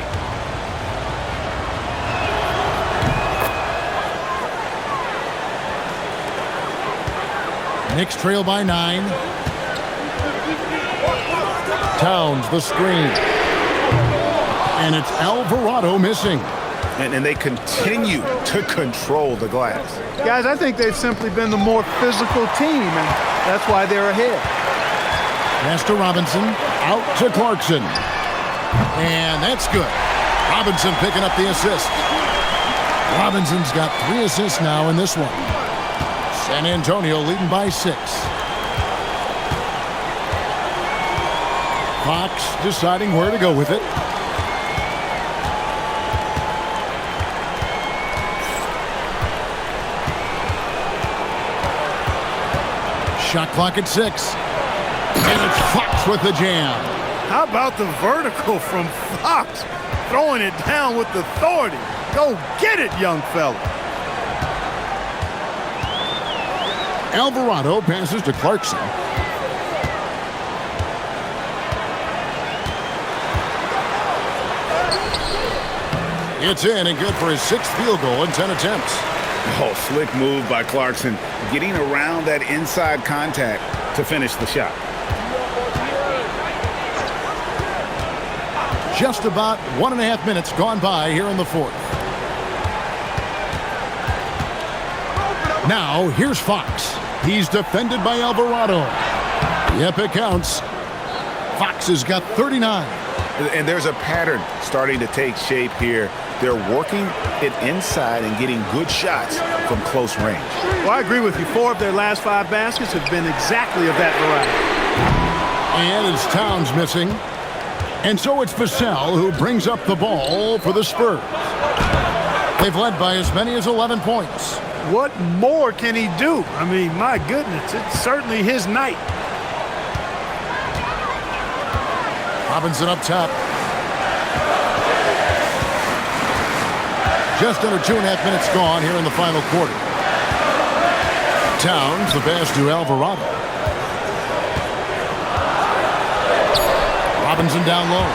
Knicks trail by 9. Towns the screen. And it's Alvarado missing. And they continue to control the glass. Guys, I think they've simply been the more physical team, and that's why they're ahead. Pass to Robinson. Out to Clarkson. And that's good. Robinson picking up the assist. Robinson's got 3 assists now in this one. San Antonio leading by 6. Fox deciding where to go with it. Shot clock at 6. And it's Fox with the jam. How about the vertical from Fox? Throwing it down with authority. Go get it, young fella. Alvarado passes to Clarkson. It's in and good for his 6th field goal in 10 attempts. Oh, slick move by Clarkson, getting around that inside contact to finish the shot. Just about 1.5 minutes gone by here in the 4th. Now, here's Fox. He's defended by Alvarado. Yep, it counts. Fox has got 39. And there's a pattern starting to take shape here. They're working it inside and getting good shots from close range. Well, I agree with you. 4 of their last 5 baskets have been exactly of that variety. And it's Towns missing. And so it's Vassell who brings up the ball for the Spurs. They've led by as many as 11 points. What more can he do? I mean, my goodness, it's certainly his night. Robinson up top. Just under 2.5 minutes gone here in the final quarter. Towns, the pass to Alvarado. Robinson down low.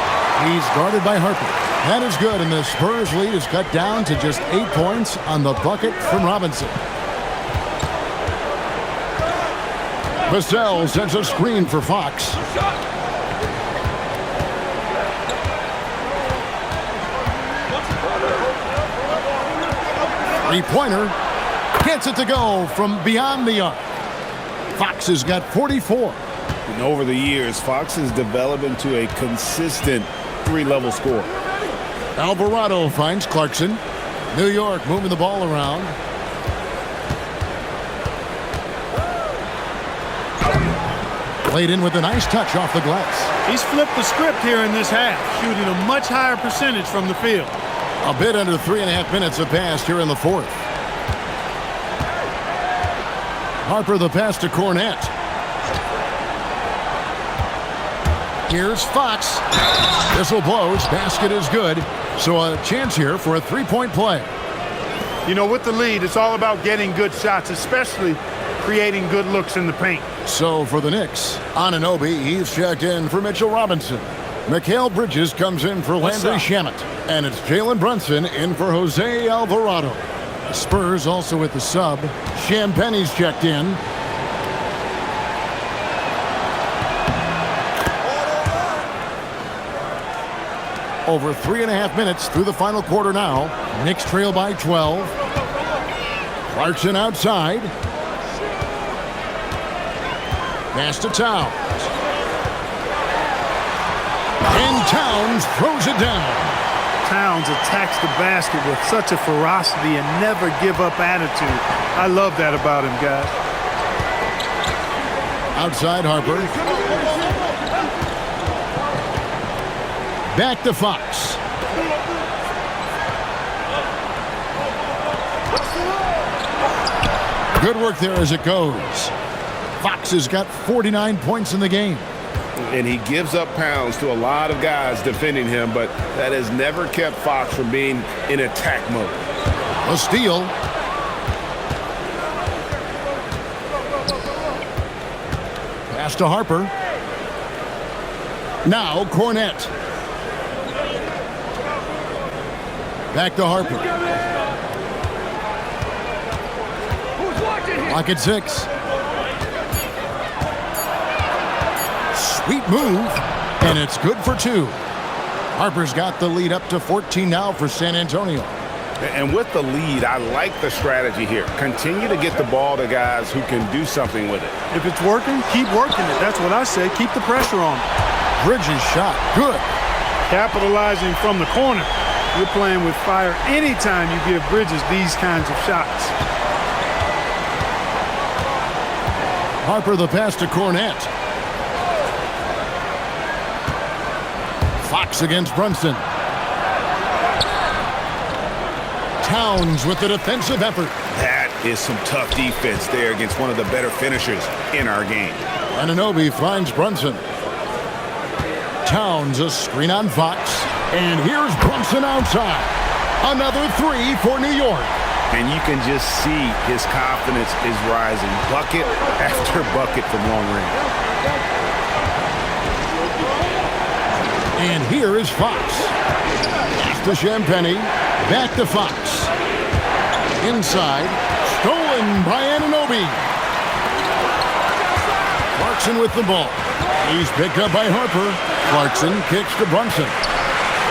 He's guarded by Harper. That is good, and the Spurs lead is cut down to just 8 points on the bucket from Robinson. Vassell sends a screen for Fox. Three-pointer. Gets it to go from beyond the arc. Fox has got 44. And over the years, Fox has developed into a consistent 3-level scorer. Alvarado finds Clarkson. New York moving the ball around. Played in with a nice touch off the glass. He's flipped the script here in this half, shooting a much higher percentage from the field. A bit under 3.5 minutes have passed here in the 4th. Harper the pass to Cornette. Here's Fox. Whistle blows. Basket is good. So a chance here for a 3-point play. You know, with the lead, it's all about getting good shots, especially creating good looks in the paint. So for the Knicks, Anunoby, he's checked in for Mitchell Robinson. Mikal Bridges comes in for Landry Shamet. And it's Jalen Brunson in for Jose Alvarado. The Spurs also with the sub. Champagne's checked in. Over 3.5 minutes through the final quarter now. Knicks trail by 12. Clarkson outside. Pass to Towns. And Towns throws it down. Towns attacks the basket with such a ferocity and never give up attitude. I love that about him, guys. Outside Harper. Back to Fox. Good work there as it goes. Fox has got 49 points in the game. And he gives up pounds to a lot of guys defending him, but that has never kept Fox from being in attack mode. A steal. Pass to Harper. Now Cornette. Back to Harper. Clock at 6. Sweet move, and it's good for 2. Harper's got the lead up to 14 now for San Antonio. And with the lead, I like the strategy here. Continue to get the ball to guys who can do something with it. If it's working, keep working it. That's what I say. Keep the pressure on. Bridges shot. Good. Capitalizing from the corner. You're playing with fire anytime you give Bridges these kinds of shots. Harper the pass to Cornette. Fox against Brunson. Towns with the defensive effort. That is some tough defense there against one of the better finishers in our game. Anunoby finds Brunson. Towns a screen on Fox. And here's Brunson outside. Another three for New York. And you can just see his confidence is rising. Bucket after bucket from long range. And here is Fox. Pass to Champagnie. Back to Fox. Inside. Stolen by Anunoby. Clarkson with the ball. He's picked up by Harper. Clarkson kicks to Brunson.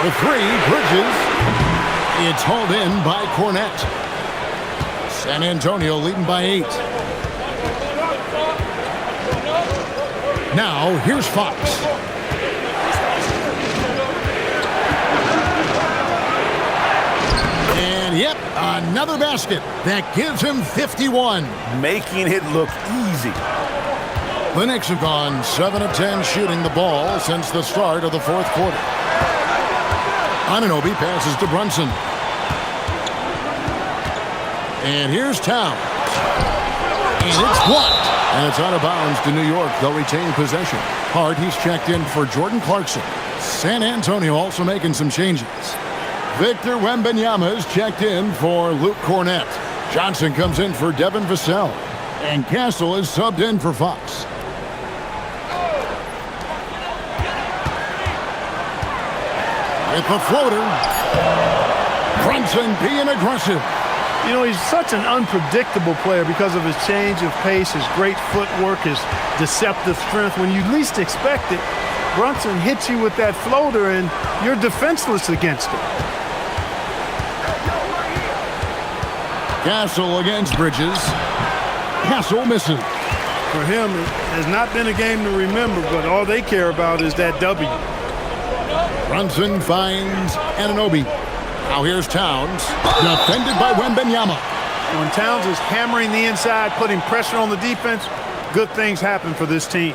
The three, Bridges. It's hauled in by Cornette. San Antonio leading by 8. Now, here's Fox. And, yep, another basket. That gives him 51. Making it look easy. The Knicks have gone 7 of 10 shooting the ball since the start of the fourth quarter. Anunoby passes to Brunson. And here's Towns. And it's blocked. And it's out of bounds to New York. They'll retain possession. Hart, he's checked in for Jordan Clarkson. San Antonio also making some changes. Victor Wembanyama is checked in for Luke Cornette. Johnson comes in for Devin Vassell. And Castle is subbed in for Fox. With the floater. Brunson being aggressive. You know, he's such an unpredictable player because of his change of pace, his great footwork, his deceptive strength. When you least expect it, Brunson hits you with that floater, and you're defenseless against it. Castle against Bridges. Castle misses. For him, it has not been a game to remember, but all they care about is that W. Brunson finds Anunoby. Now here's Towns, defended by Wembanyama. When Towns is hammering the inside, putting pressure on the defense, good things happen for this team.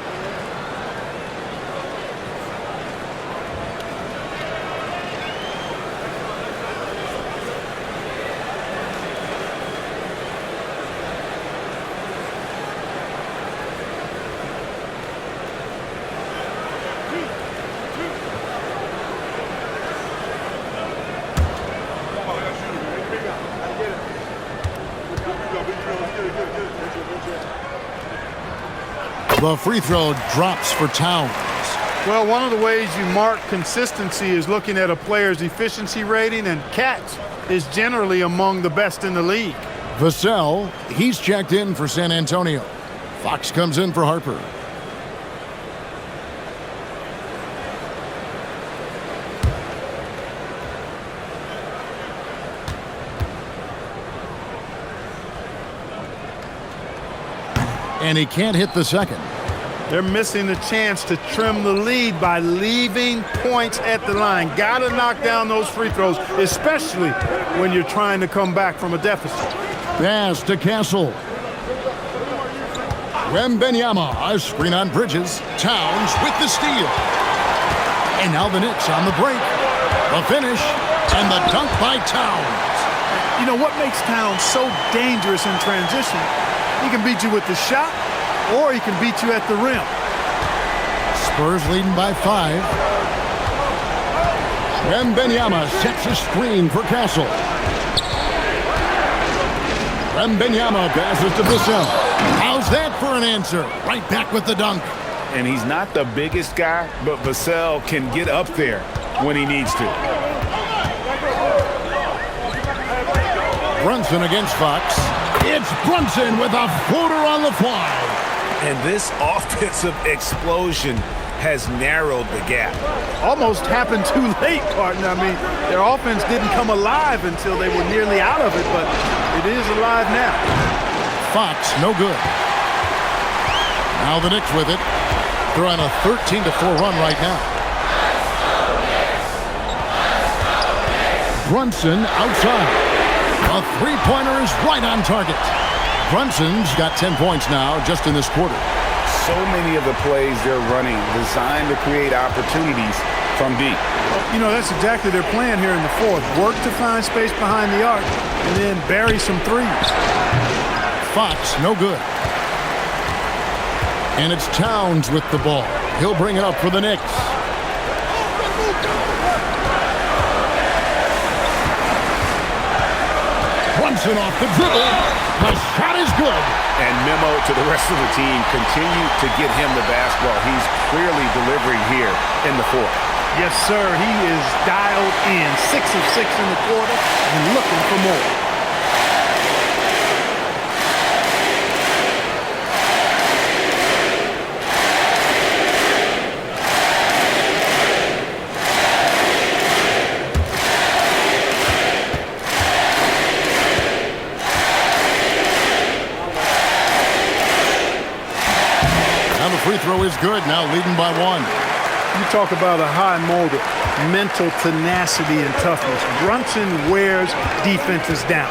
The free throw drops for Towns. Well, one of the ways you mark consistency is looking at a player's efficiency rating, and catch is generally among the best in the league. Vassell, he's checked in for San Antonio. Fox comes in for Harper. And he can't hit the second. They're missing the chance to trim the lead by leaving points at the line. Got to knock down those free throws, especially when you're trying to come back from a deficit. Pass to Castle. Wembanyama, a screen on Bridges. Towns with the steal. And now the Knicks on the break. The finish and the dunk by Towns. You know what makes Towns so dangerous in transition? He can beat you with the shot, or he can beat you at the rim. Spurs leading by 5. Wembanyama sets a screen for Castle. Wembanyama passes to Vassell. How's that for an answer? Right back with the dunk. And he's not the biggest guy, but Vassell can get up there when he needs to. Brunson against Fox. It's Brunson with a floater on the fly. And this offensive explosion has narrowed the gap. Almost happened too late, partner. I mean, their offense didn't come alive until they were nearly out of it, but it is alive now. Fox, no good. Now the Knicks with it. They're on a 13-4 run right now. Brunson outside. A three-pointer is right on target. Brunson's got 10 points now just in this quarter. So many of the plays they're running designed to create opportunities from deep. You know, that's exactly their plan here in the fourth. Work to find space behind the arc and then bury some threes. Fox, no good. And it's Towns with the ball. He'll bring it up for the Knicks. Brunson off the dribble. The shot is good. And memo to the rest of the team, continue to get him the basketball. He's clearly delivering here in the fourth. Yes, sir. He is dialed in. 6 of 6 in the quarter and looking for more. Free throw is good, now leading by 1. You talk about a high motor, mental tenacity and toughness. Brunson wears defenses down,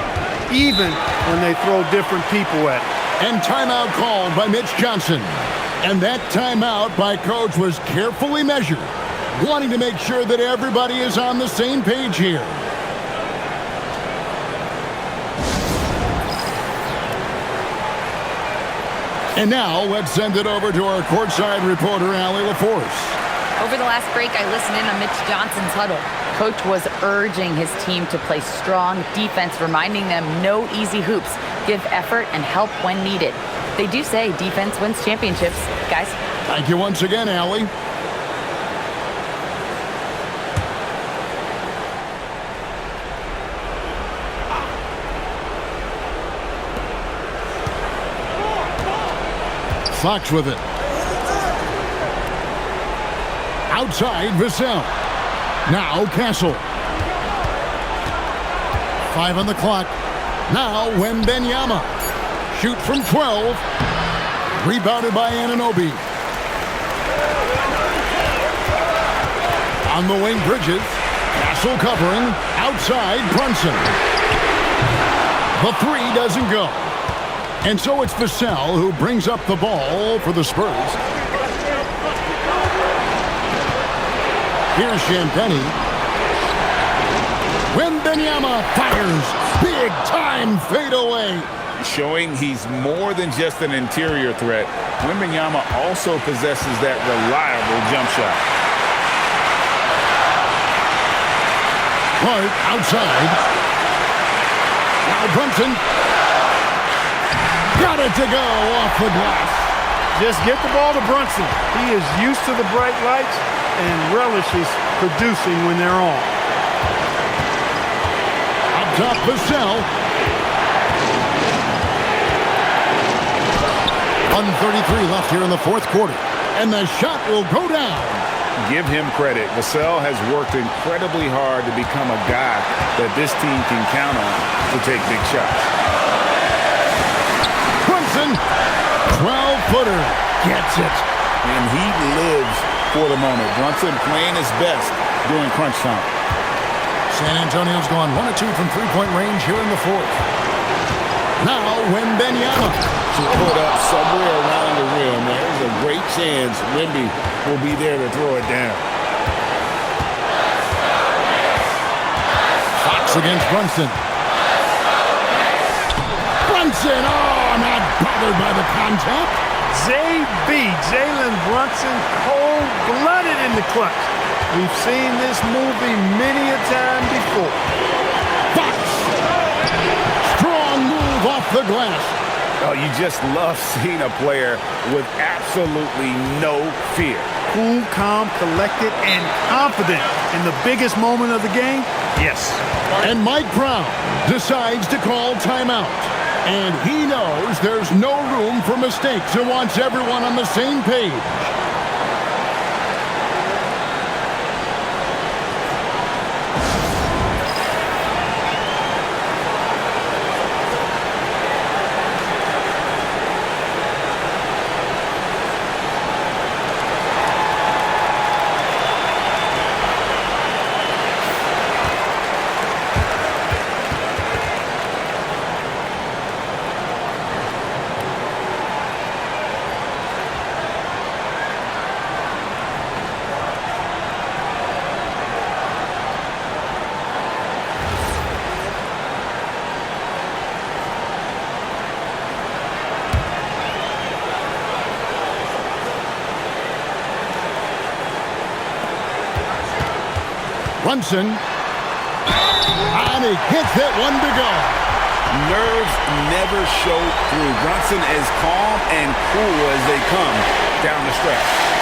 even when they throw different people at him. And timeout called by Mitch Johnson. And that timeout by Coach was carefully measured, wanting to make sure that everybody is on the same page here. And now, let's send it over to our courtside reporter, Allie LaForce. Over the last break, I listened in on Mitch Johnson's huddle. Coach was urging his team to play strong defense, reminding them no easy hoops, give effort, and help when needed. They do say defense wins championships, guys. Thank you once again, Allie. Fox with it. Outside, Vassell. Now Castle. 5 on the clock. Now Wembanyama. Shoot from 12. Rebounded by Anunoby. On the wing, Bridges. Castle covering. Outside, Brunson. The three doesn't go. And so it's Vassell who brings up the ball for the Spurs. Here's Champagnie. Wembanyama fires. Big time fadeaway. Showing he's more than just an interior threat. Wembanyama also possesses that reliable jump shot. Hart outside. Now Brunson. Got it to go off the glass. Just get the ball to Brunson. He is used to the bright lights and relishes producing when they're on. Up top, Vassell. 1:33 left here in the fourth quarter. And the shot will go down. Give him credit. Vassell has worked incredibly hard to become a guy that this team can count on to take big shots. 12-footer gets it. And he lives for the moment. Brunson playing his best during crunch time. San Antonio's gone 1 of 2 from three-point range here in the fourth. Now Wembanyama. To put up somewhere around the rim. There's a great chance Wemby will be there to throw it down. Fox against Brunson. Brunson, not bothered by the contact. Jalen Brunson, cold-blooded in the clutch. We've seen this movie many a time before. Fox. Strong move off the glass. Oh, you just love seeing a player with absolutely no fear. Cool, calm, collected, and confident in the biggest moment of the game? Yes. And Mike Brown decides to call timeout. And he knows there's no room for mistakes and wants everyone on the same page. Brunson. And he hits that one to go. Nerves never show through. Brunson is calm and cool as they come down the stretch.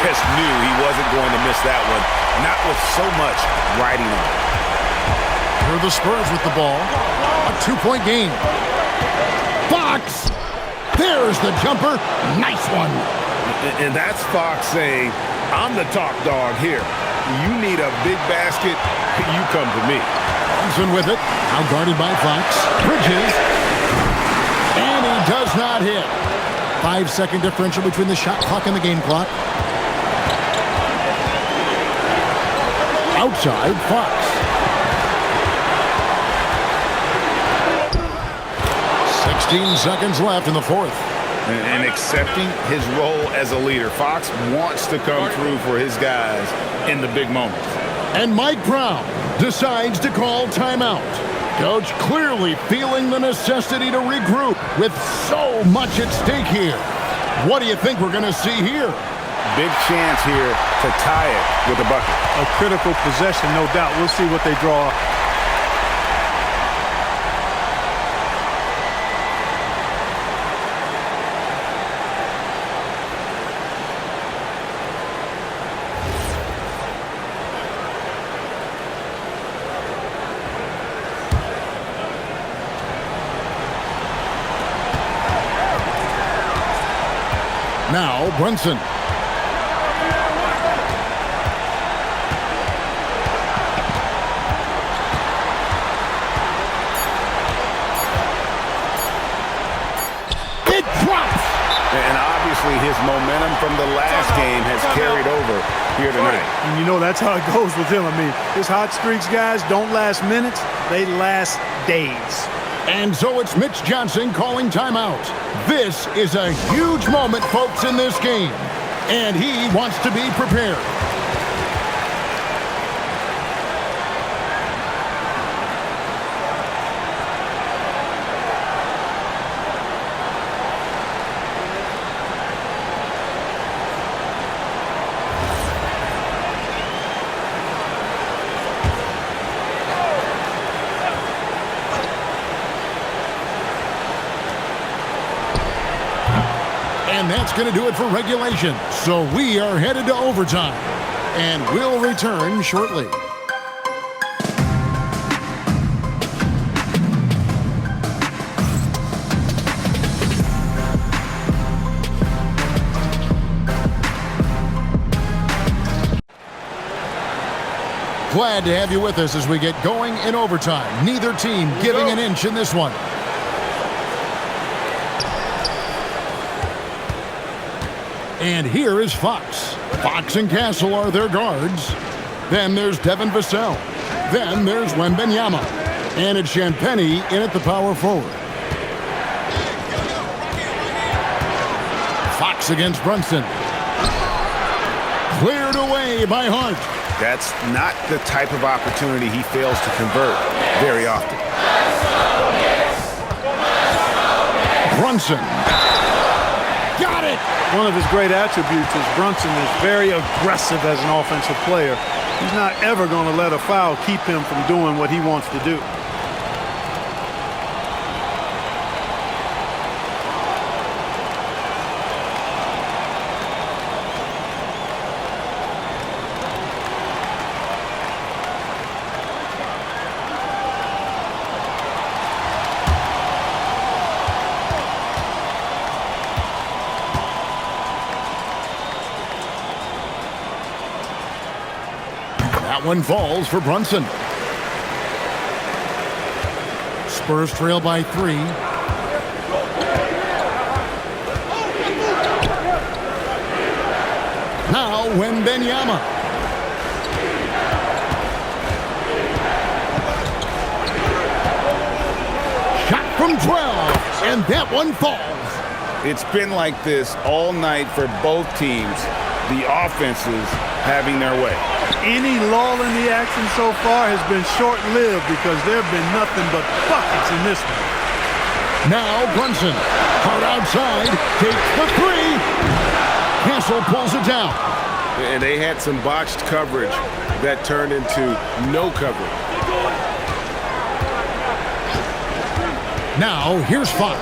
Just knew he wasn't going to miss that one, not with so much riding on it. Here are the Spurs with the ball. A 2-point game. Fox! There's the jumper. Nice one. And that's Fox saying, I'm the top dog here. You need a big basket, you come to me. Brunson with it. Now guarded by Fox. Bridges. And he does not hit. 5-second differential between the shot clock and the game clock. Outside, Fox. 16 seconds left in the fourth. And accepting his role as a leader. Fox wants to come through for his guys in the big moments. And Mike Brown decides to call timeout. Coach clearly feeling the necessity to regroup with so much at stake here. What do you think we're going to see here? Big chance here to tie it with a bucket. A critical possession, no doubt. We'll see what they draw. Now Brunson. And obviously his momentum from the last game has carried over here tonight. And you know that's how it goes with him. I mean, his hot streaks, guys, don't last minutes. They last days. And so it's Mitch Johnson calling timeout. This is a huge moment, folks, in this game. And he wants to be prepared. And that's going to do it for regulation. So we are headed to overtime. And we'll return shortly. Glad to have you with us as we get going in overtime. Neither team giving an inch in this one. And here is Fox. Fox and Castle are their guards. Then there's Devin Vassell. Then there's Wembanyama. And it's Champagnie in at the power forward. Fox against Brunson. Cleared away by Hart. That's not the type of opportunity he fails to convert very often. Brunson. Got it! One of his great attributes is Brunson is very aggressive as an offensive player. He's not ever going to let a foul keep him from doing what he wants to do. That one falls for Brunson. Spurs trail by 3. Now Wembanyama. Shot from 12, and that one falls. It's been like this all night for both teams. The offenses having their way. Any lull in the action so far has been short-lived because there have been nothing but buckets in this one. Now Brunson, hard outside, takes the three. Castle pulls it down. And they had some botched coverage that turned into no coverage. Now here's Fox.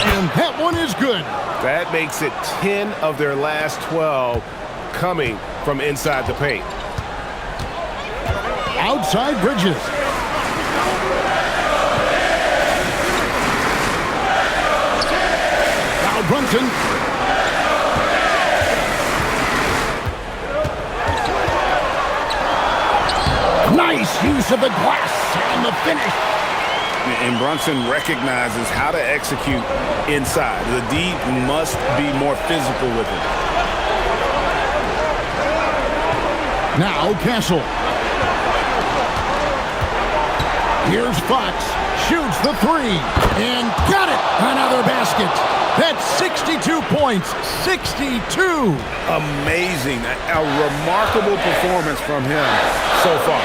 And that one is good. That makes it 10 of their last 12 coming from inside the paint. Outside Bridges. Now Brunson. Nice use of the glass and the finish. And Brunson recognizes how to execute inside. The D must be more physical with it. Now Castle. Here's Fox. Shoots the three. And got it. Another basket. That's 62 points. 62. Amazing. A remarkable performance from him so far.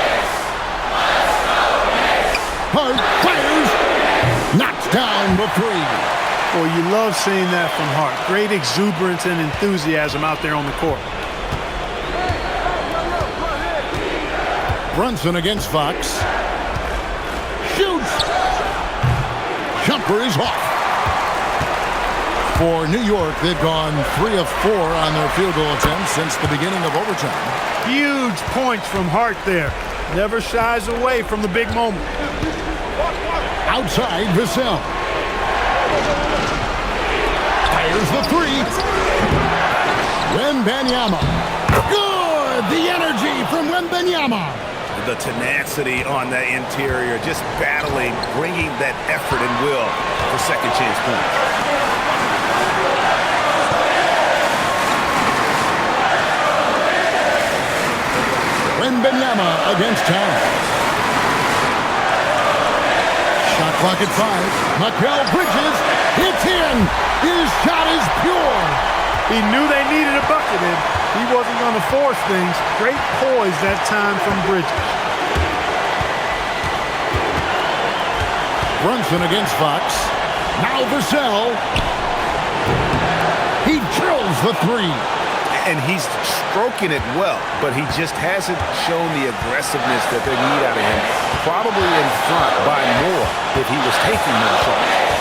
Hart fires. Knocks down the three. Well, you love seeing that from Hart. Great exuberance and enthusiasm out there on the court. Brunson against Fox. Shoots. Jumper is off. For New York, they've gone 3 of 4 on their field goal attempts since the beginning of overtime. Huge points from Hart there. Never shies away from the big moment. Outside Vassell. Fires the three. Wembanyama. Good! The energy from Wembanyama. The tenacity on the interior, just battling, bringing that effort and will for second chance points. Wembanyama against Towns. Shot clock at 5. Mikal Bridges. It's in. His shot is pure. He knew they needed a bucket, and he wasn't going to force things. Great poise that time from Bridges. Brunson against Fox. Now Vassell. He drills the three. And he's stroking it well, but he just hasn't shown the aggressiveness that they need out of him. Probably in front by more if he was taking more shots.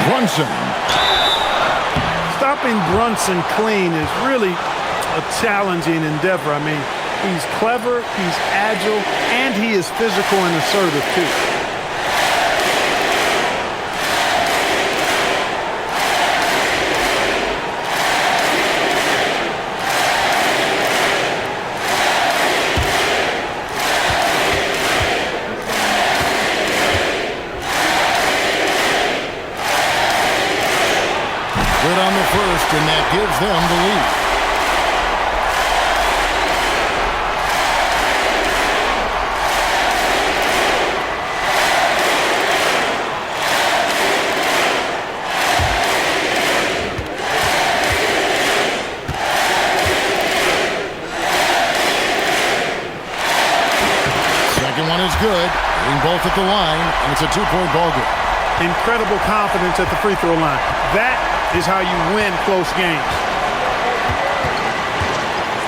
Brunson. Stopping Brunson clean is really a challenging endeavor. I mean, he's clever, he's agile, and he is physical and assertive too. Good on the first, and that gives them the lead. Second one is good. Hitting both at the line, and it's a two-point ball game. Incredible confidence at the free throw line. That is how you win close games.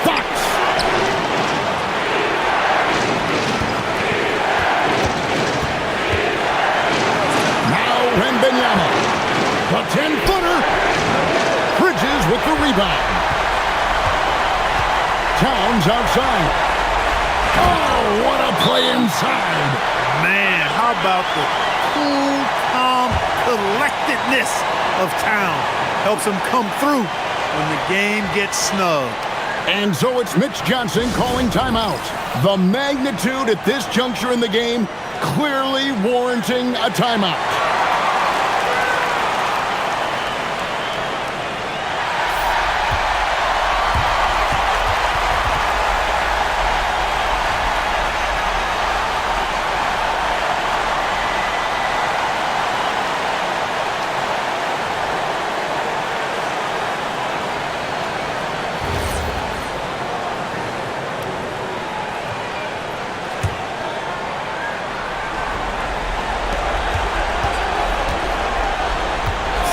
Fox. Now Wembanyama. The 10-footer. Bridges with the rebound. Towns outside. Oh, what a play inside. Man, how about the cool, calm collectedness of Town? Helps him come through when the game gets snug. And so it's Mitch Johnson calling timeout. The magnitude at this juncture in the game clearly warranting a timeout.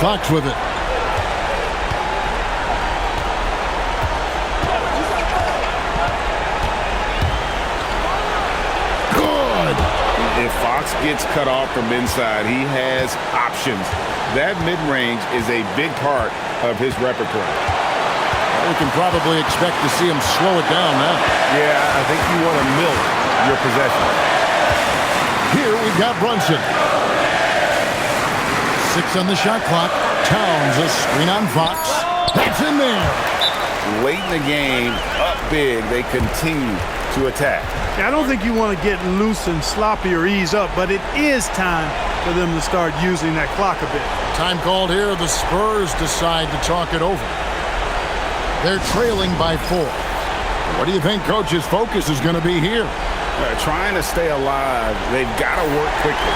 Fox with it. Good. If Fox gets cut off from inside, he has options. That mid-range is a big part of his repertoire. We can probably expect to see him slow it down now. Yeah, I think you want to milk your possession. Here we've got Brunson. 6 on the shot clock. Towns a screen on Fox. That's in there. Late in the game, up big, they continue to attack. I don't think you want to get loose and sloppy or ease up, but it is time for them to start using that clock a bit. Time called here. The Spurs decide to talk it over. They're trailing by 4. What do you think Coach's focus is going to be here? Trying to stay alive. They've got to work quickly.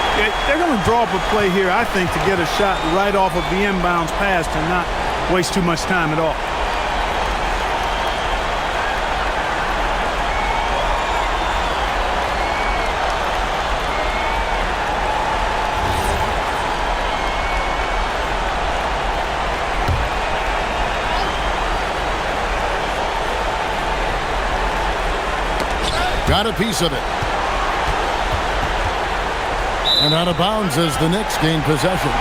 They're going to draw up a play here, I think, to get a shot right off of the inbounds pass and not waste too much time at all. Got a piece of it. And out of bounds as the Knicks gain possession.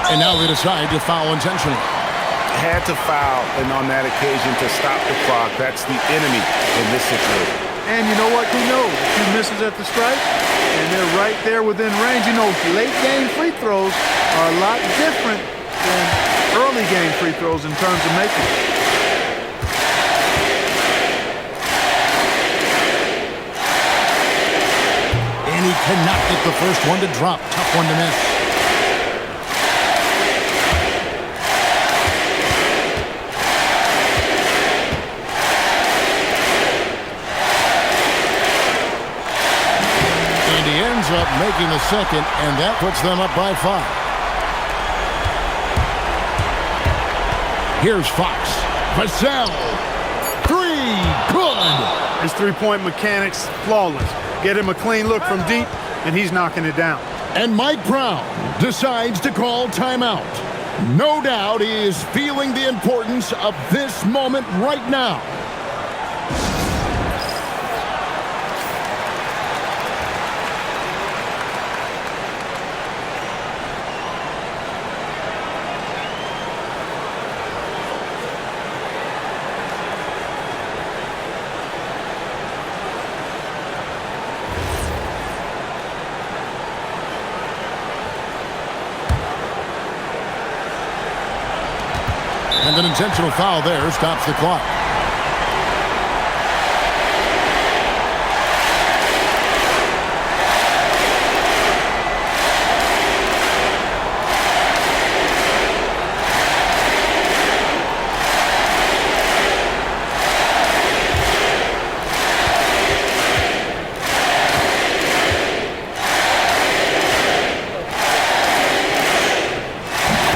And now they decide to foul intentionally. Had to foul, and on that occasion to stop the clock. That's the enemy in this situation. And you know what? He knows a few misses at the stripe, and they're right there within range. You know, late game free throws are a lot different than early game free throws in terms of making them. And he cannot get the first one to drop. Tough one to miss. Up making the second, and that puts them up by 5. Here's Fox. Vassell. 3. Good. His three-point mechanics flawless. Get him a clean look from deep, and he's knocking it down. And Mike Brown decides to call timeout. No doubt he is feeling the importance of this moment right now. And an intentional foul there stops the clock.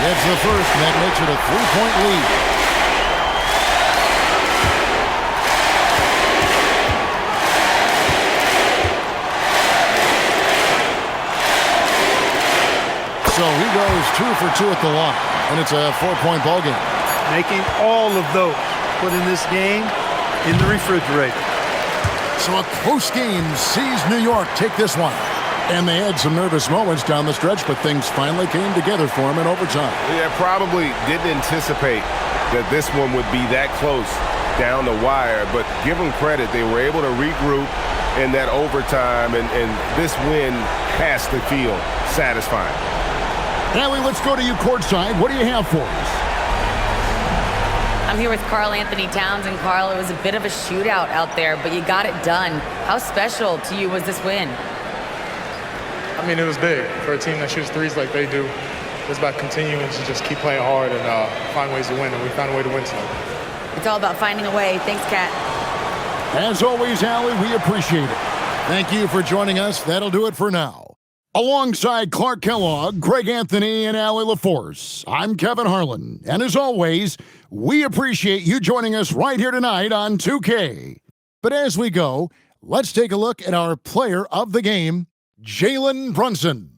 That's the first, and that makes it a 3-point lead. So he goes 2 for 2 at the line, and it's a 4-point ball game. Making all of those, putting this game in the refrigerator. So a close game sees New York take this one. And they had some nervous moments down the stretch, but things finally came together for them in overtime. Yeah, probably didn't anticipate that this one would be that close down the wire, but give them credit. They were able to regroup in that overtime, and this win has to feel satisfying. Allie, let's go to you courtside. What do you have for us? I'm here with Karl Anthony Towns, and Karl, it was a bit of a shootout out there, but you got it done. How special to you was this win? I mean, it was big for a team that shoots threes like they do. It's about continuing to just keep playing hard and find ways to win, and we found a way to win tonight. It's all about finding a way. Thanks, Kat. As always, Allie, we appreciate it. Thank you for joining us. That'll do it for now. Alongside Clark Kellogg, Greg Anthony, and Allie LaForce, I'm Kevin Harlan. And as always, we appreciate you joining us right here tonight on 2K. But as we go, let's take a look at our player of the game, Jalen Brunson.